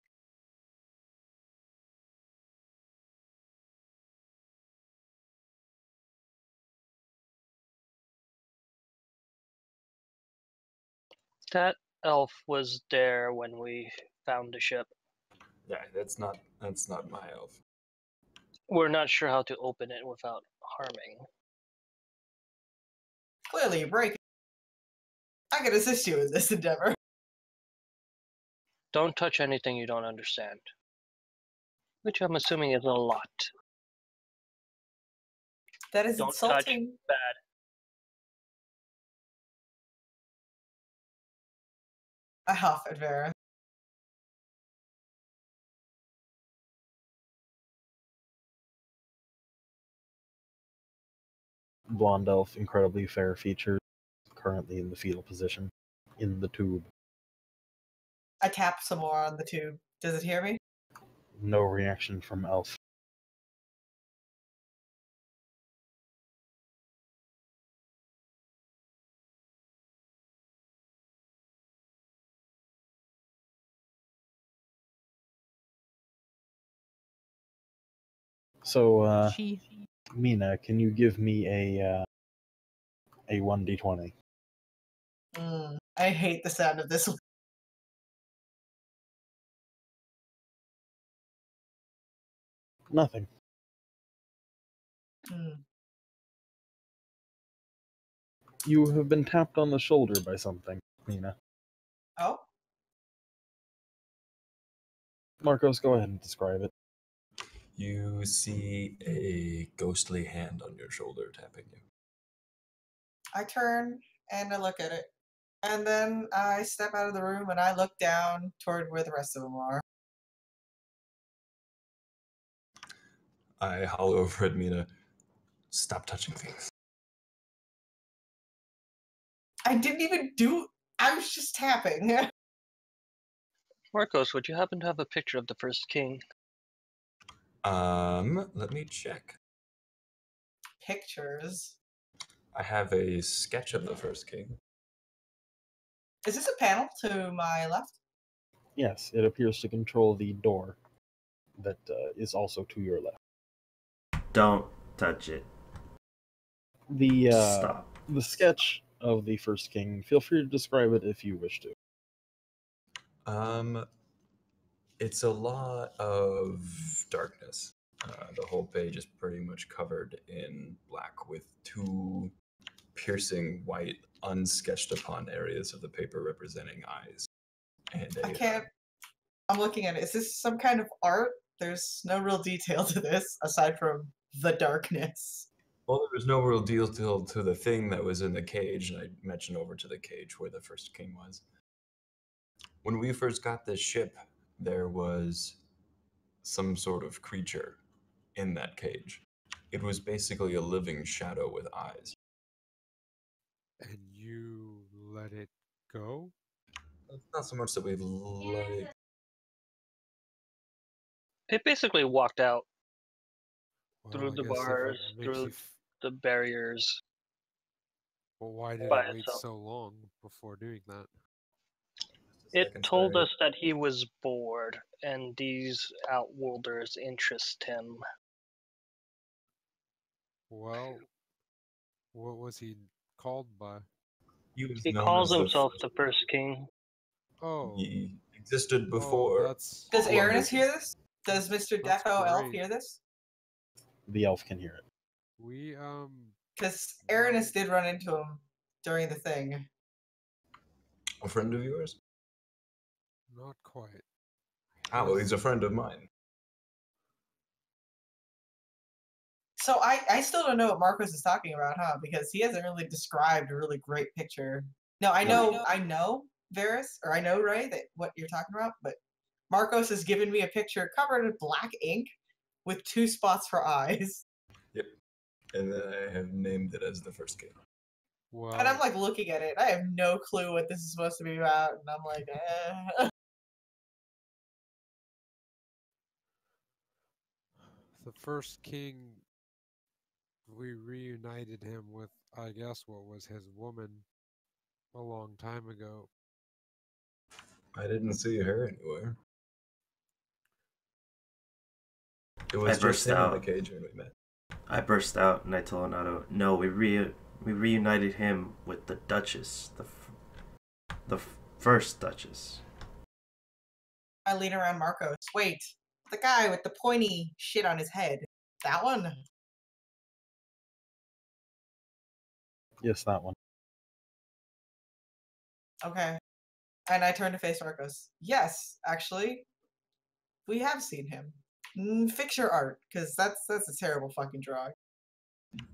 That elf was there when we found the ship.
Yeah, that's not my elf.
We're not sure how to open it without harming.
Clearly, you break it. I can assist you in this endeavor.
Don't touch anything you don't understand. Which I'm assuming is a lot.
That is
Don't
insulting.
touch bad.
I huff at Vera.
Blonde elf, incredibly fair features, currently in the fetal position, in the tube.
I tap some more on the tube. Does it hear me?
No reaction from elf. So, Mina, can you give me a 1d20?
I hate the sound of this.
Nothing. You have been tapped on the shoulder by something, Mina.
Oh?
Marcos, go ahead and describe it.
You see a ghostly hand on your shoulder tapping you.
I turn and I look at it. And then I step out of the room and I look down toward where the rest of them are.
I holler over at Mina. Stop touching things.
I didn't even do. I was just tapping.
Marcos, would you happen to have a picture of the first king?
Let me check.
Pictures.
I have a sketch of the first king.
Is this a panel to my left?
Yes, it appears to control the door that is also to your left.
Don't touch it.
The
Stop.
The sketch of the first king. Feel free to describe it if you wish to.
It's a lot of darkness. The whole page is pretty much covered in black with two piercing white, unsketched upon areas of the paper representing eyes. And
I can't. I'm looking at it. Is this some kind of art? There's no real detail to this aside from the darkness.
Well, there was no real deal to the thing that was in the cage, and I mentioned over to the cage where the first king was. When we first got this ship, there was some sort of creature in that cage. It was basically a living shadow with eyes.
And you let it go?
It's not so much that we like.
It basically walked out through
Well, I
the
guess if it
bars,
makes
through
you
the barriers.
well, why did
by
it wait
itself.
so long before doing that?
It
Second
told
story.
us that he was bored, and these outworlders interest him.
Well, what was he called by?
He was
He
known
calls
as the
himself
first.
the First King.
Oh,
He existed
oh,
before.
that's
Does
all of
Aranis
this
hear
is-
this? Does Mr.
That's
Defo Elf
great.
hear this?
The elf can hear it.
we
Because
Well-
Aranis did run into him during the thing.
A friend of yours?
not quite.
Ah, well, he's a friend of mine.
So I still don't know what Marcos is talking about, huh? Because he hasn't really described a really great picture. No, I know Varys, or I know Ray, that what you're talking about, but Marcos has given me a picture covered in black ink with 2 spots for eyes.
Yep. And then I have named it as the First King.
Well,
And I'm like looking at it. I have no clue what this is supposed to be about, and I'm like,
the first king, we reunited him with, I guess, what was his woman a long time ago.
I didn't see her anywhere. It was just
burst
him in
out.
the cage when we met.
I burst out and I told Nato, no, we reunited him with the Duchess, the first Duchess.
I lean around Marcos. Wait, the guy with the pointy shit on his head. That one?
Yes, that one.
Okay. And I turn to face Marcos. Yes, actually, we have seen him. Fix your art, because that's a terrible fucking drawing.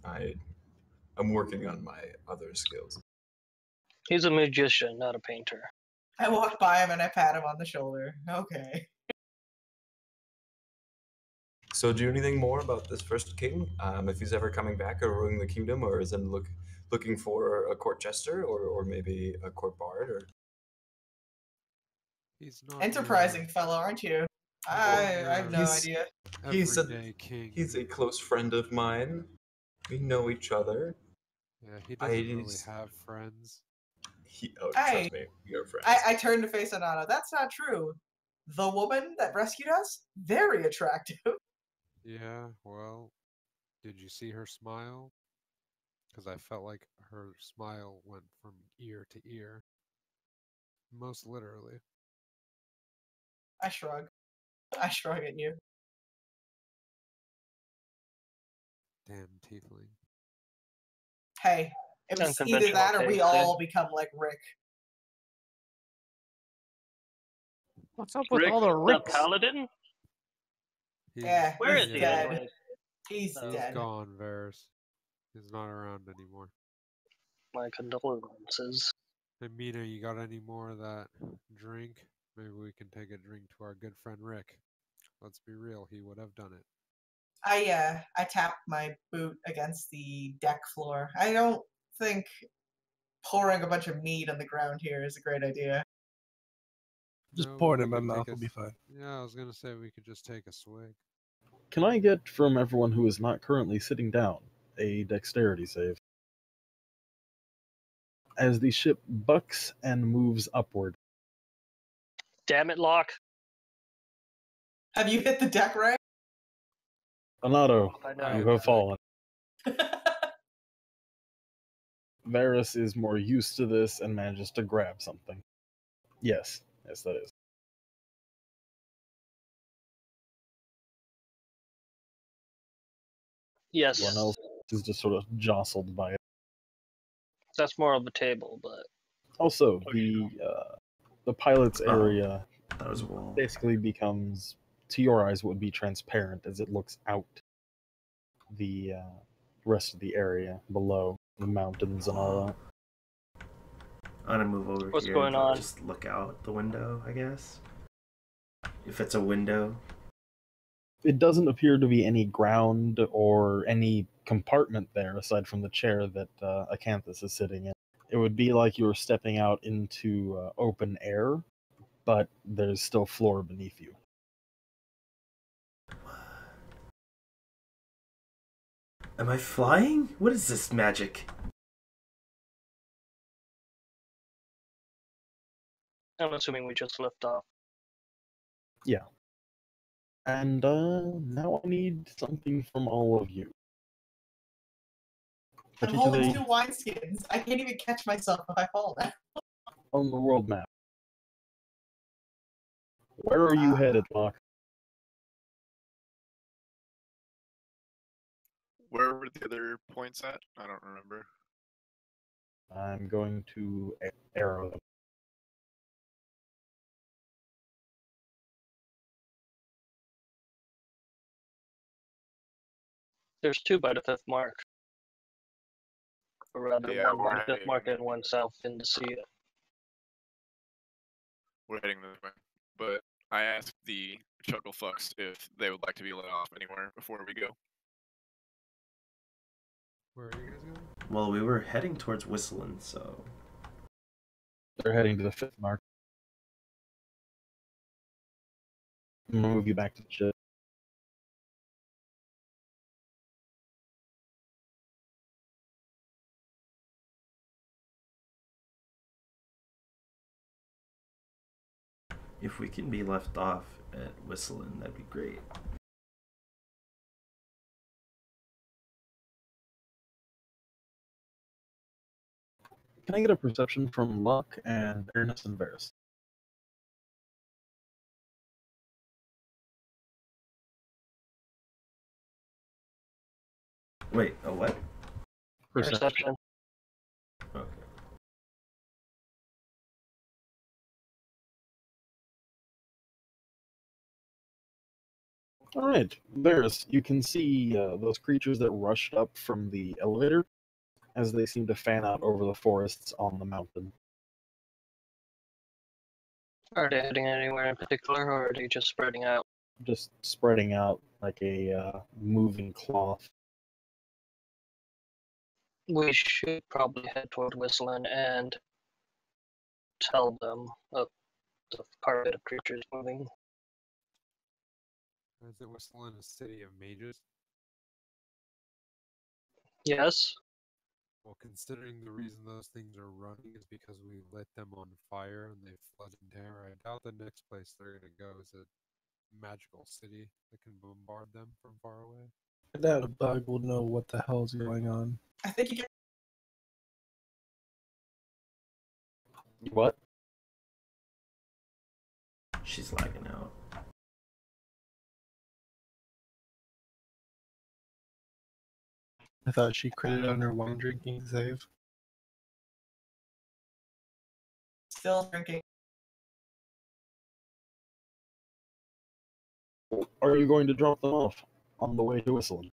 I'm working on my other skills.
He's a magician, not a painter.
I walk by him and I pat him on the shoulder. Okay.
So, do you know anything more about this First King? If he's ever coming back or ruling the kingdom, or is in looking for a court jester, or maybe a court bard, or
He's not
Enterprising fellow, aren't you? I have no
He's-
idea.
He's a-
everyday king.
he's a close friend of mine. We know each other.
Yeah, he doesn't really
just-
have friends.
Hey,
Trust me, we are friends.
I turn to face Anana. That's not true. The woman that rescued us? Very attractive.
Yeah, well, did you see her smile? Because I felt like her smile went from ear to ear. Most literally.
I shrug. I shrug at you.
Damn tiefling.
Hey, it was either
Unconventional
that or we
taste,
all become like Rick.
What's up with
Rick
all the
the
Ricks?
Paladin?
Yeah,
Where
he's
is he
dead.
anyways?
He's
Oh.
He's
dead.
gone, Varys. He's not around anymore.
My condolences.
Hey, Mina, you got any more of that drink? Maybe we can take a drink to our good friend Rick. Let's be real, he would have done it.
I tapped my boot against the deck floor. I don't think pouring a bunch of mead on the ground here is a great idea.
Just
No,
pour it
we
in my
could take
mouth,
a
it'll be
s-
fine.
Yeah, I was gonna say we could just take a swig.
Can I get from everyone who is not currently sitting down a dexterity save? As the ship bucks and moves upward.
Damn it, Locke.
Have you hit the deck right?
Anato,
I know.
you have fallen. Varys is more used to this and manages to grab something. Yes, that is.
Yes,
Everyone else is just sort of jostled by it.
that's more of a table, but
Also, the pilot's
Oh.
area
That was a wall.
basically becomes, to your eyes, would be transparent as it looks out the rest of the area below the mountains and all that.
I'm gonna move over
What's
here
going
and
on?
just look out the window, I guess. If it's a window.
It doesn't appear to be any ground or any compartment there aside from the chair that Acanthus is sitting in. It would be like you were stepping out into open air, but there's still floor beneath you.
Am I flying? What is this magic?
I'm assuming we just lift off.
Yeah. And now I need something from all of you.
I'm holding
Particularly
2 wineskins. I can't even catch myself if I fall now.
on the world map. Where are you headed, Locke?
Where were the other points at? I don't remember.
I'm going to arrow them.
There's 2 by the 5th mark. Or rather,
Yeah,
1 by the 5th
we're
mark and 1 south in the sea.
We're heading this way. But I asked the Chuckle Fucks if they would like to be let off anywhere before we go.
Where are you guys going?
Well, we were heading towards Whistling, so...
They're heading to the 5th mark. I'm gonna move you back to the ship.
If we can be left off at Whistling, that'd be great.
Can I get a perception from Luck and Ernest and Varus?
Wait, a what?
Perception.
Okay.
Alright, Varus, you can see those creatures that rushed up from the elevator as they seem to fan out over the forests on the mountain.
Are they heading anywhere in particular, or are they just spreading out?
Just spreading out like a moving cloth.
We should probably head toward Whistling and tell them of the carpet of creatures moving.
Is it Whistling a city of mages?
Yes.
Well, considering the reason those things are running is because we lit them on fire and they flood in terror, I doubt the next place they're going to go is a magical city that can bombard them from far away.
I doubt a bug will know what the hell's going on.
I think you get.
What?
She's lagging out.
I thought she critted on her wine drinking save.
Still drinking.
Are you going to drop them off on the way to Whistling?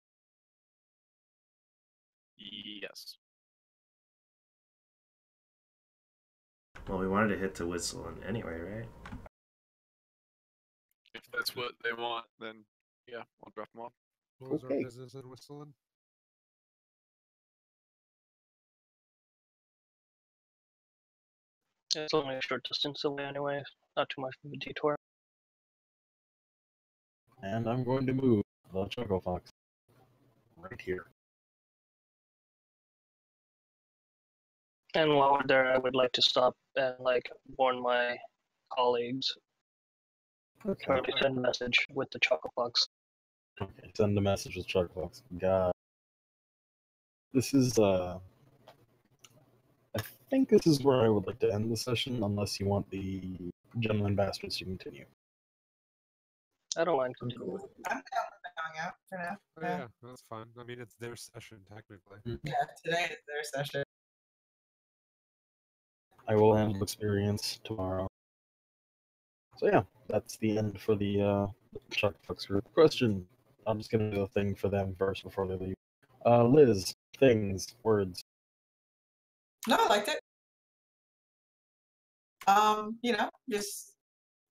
Yes.
Well, we wanted to hit to Whistling anyway, right?
If that's what they want, then yeah, I'll drop them off.
What was
Okay.
our business in Whistling?
It's only a short distance away anyway, not too much of a detour.
And I'm going to move the Chuckle Fox right here.
And while we're there, I would like to stop and warn my colleagues,
Okay.
or at least send a message with the Choco Fox.
Okay, send a message with Chuckle Fox. God. This is, I think this is where I would like to end the session, unless you want the Gentleman Bastards to continue.
I don't mind continuing.
I'm down with bowing out for now.
Oh, yeah, that's fine. I mean, it's their session, technically.
Yeah, today is their session.
I will handle experience tomorrow. So yeah, that's the end for the Chuck Fox group. Question. I'm just gonna do the thing for them first before they leave. Liz, things, words.
No, I liked it. Just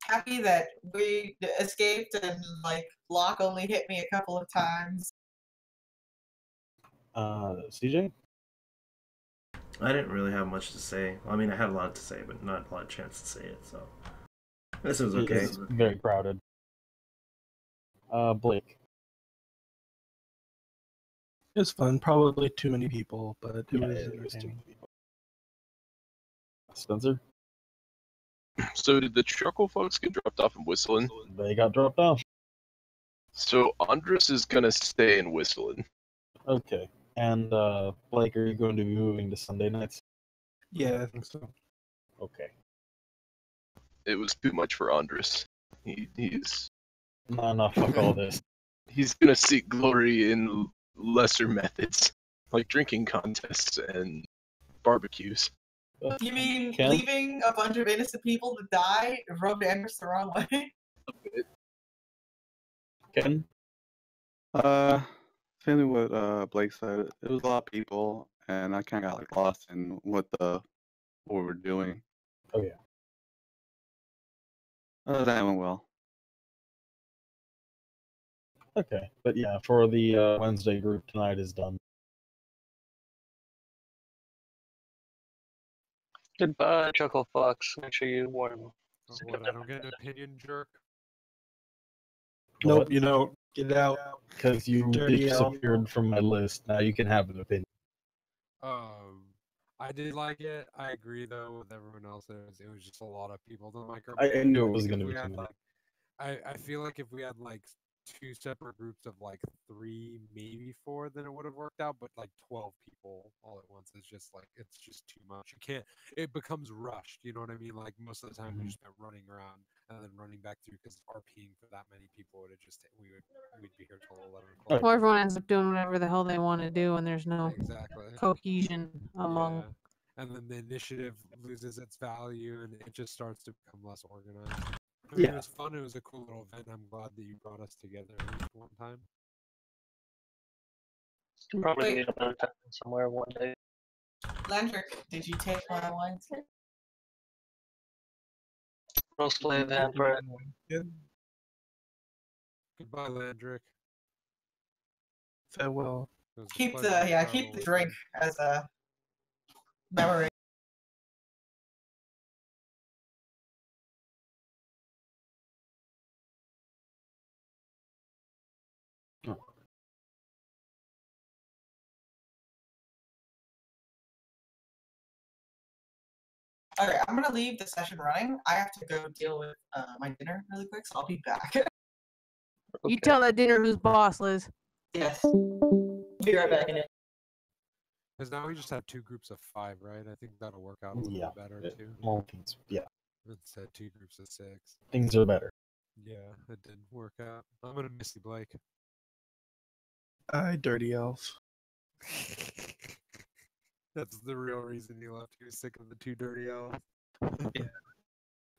happy that we escaped and Locke only hit me a couple of times.
CJ?
I didn't really have much to say. I mean, I had a lot to say, but not a lot of chance to say it. So this was okay.
It's very crowded. Blake.
It was fun. Probably too many people, but it
Yeah,
was
it was too
entertaining.
many people. Spencer.
So did the Chuckle folks get dropped off in Whistling?
They got dropped off.
So Andres is gonna stay in Whistling.
Okay. And Blake, are you going to be moving to Sunday nights?
Yeah, I think so.
Okay.
It was too much for Andres. He's
No, fuck all this.
he's gonna seek glory in lesser methods, like drinking contests and barbecues.
You mean
Ken?
leaving a bunch of innocent people to die rubbed Anders the wrong way?
Ken?
Same what Blake said. It was a lot of people, and I kind of got like lost in what we were doing.
Oh yeah.
That went well.
Okay. But yeah, for the Wednesday group, tonight is done.
Goodbye, Chuckle Fox. Make sure you warn him.
Oh, what, I don't get an opinion, jerk?
Nope, you don't. Get out.
Because you
Dirty elf.
disappeared from my list. Now you can have an opinion.
I did like it. I agree though with everyone else. It was just a lot of people to micro.
I knew it was
think
gonna
if we
be
had,
too many.
like, I feel like if we had like 2 separate groups of like 3, maybe 4, then it would have worked out. But like 12 people all at once is just like it's just too much. You can't. It becomes rushed. You know what I mean? Like most of the time we just spent running around and then running back through because RPing for that many people would have just we'd be here till 11 o'clock.
Well, everyone ends up doing whatever the hell they want to do, and there's no
Exactly.
cohesion among.
Yeah. And then the initiative loses its value, and it just starts to become less organized. I mean,
Yeah.
It was fun. It was a cool little event. I'm glad that you brought us together at least one time.
Probably
Wait.
get a better time somewhere one day.
Landrick, did you take my wines?
No slave hand for it.
Goodbye, Landrick.
Farewell.
It was a
Keep
pleasure
the
to travel
keep the
with
drink
you.
as a memory. Okay, I'm gonna leave the session running. I have to go deal with my dinner really quick, so I'll be back.
You tell that dinner who's boss, Liz.
Yes. Be right back in it.
Because now we just have 2 groups of 5, right? I think that'll work out a little
Yeah.
bit better too.
Well, things, yeah.
Instead, 2 groups of 6.
Things are better.
Yeah, it did work out. I'm gonna miss you, Blake.
I dirty elf.
That's the real reason you left. You were sick of the 2 dirty elves.
Yeah.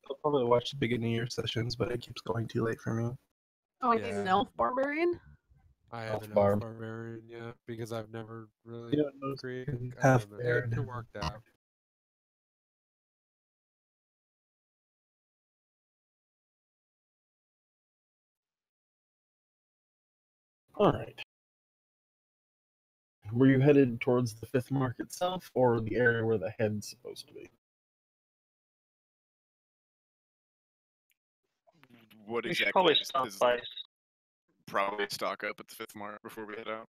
I'll probably watch the beginning of your sessions, but it keeps going too late for me.
Oh, I need an elf barbarian.
I have an elf
Barb.
barbarian, yeah, because I've never really
You don't know,
created.
can
I
have
don't know.
fair
It
and
worked out.
All right. Were you headed towards the 5th mark itself, or the area where the head's supposed to be?
What
We should
exactly
probably
is
stop by.
probably stock up at the 5th mark before we head out?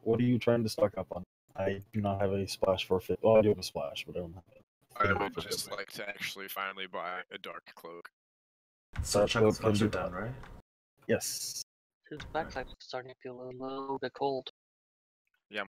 What are you trying to stock up on? I do not have a splash for 5th. Well, I do have a splash, but I don't have it.
I would just like to actually finally buy a dark cloak.
So
Dark
Chuckle
Cloak can
Fox
be
are done, right?
Yes.
His backside is starting to feel a little bit cold.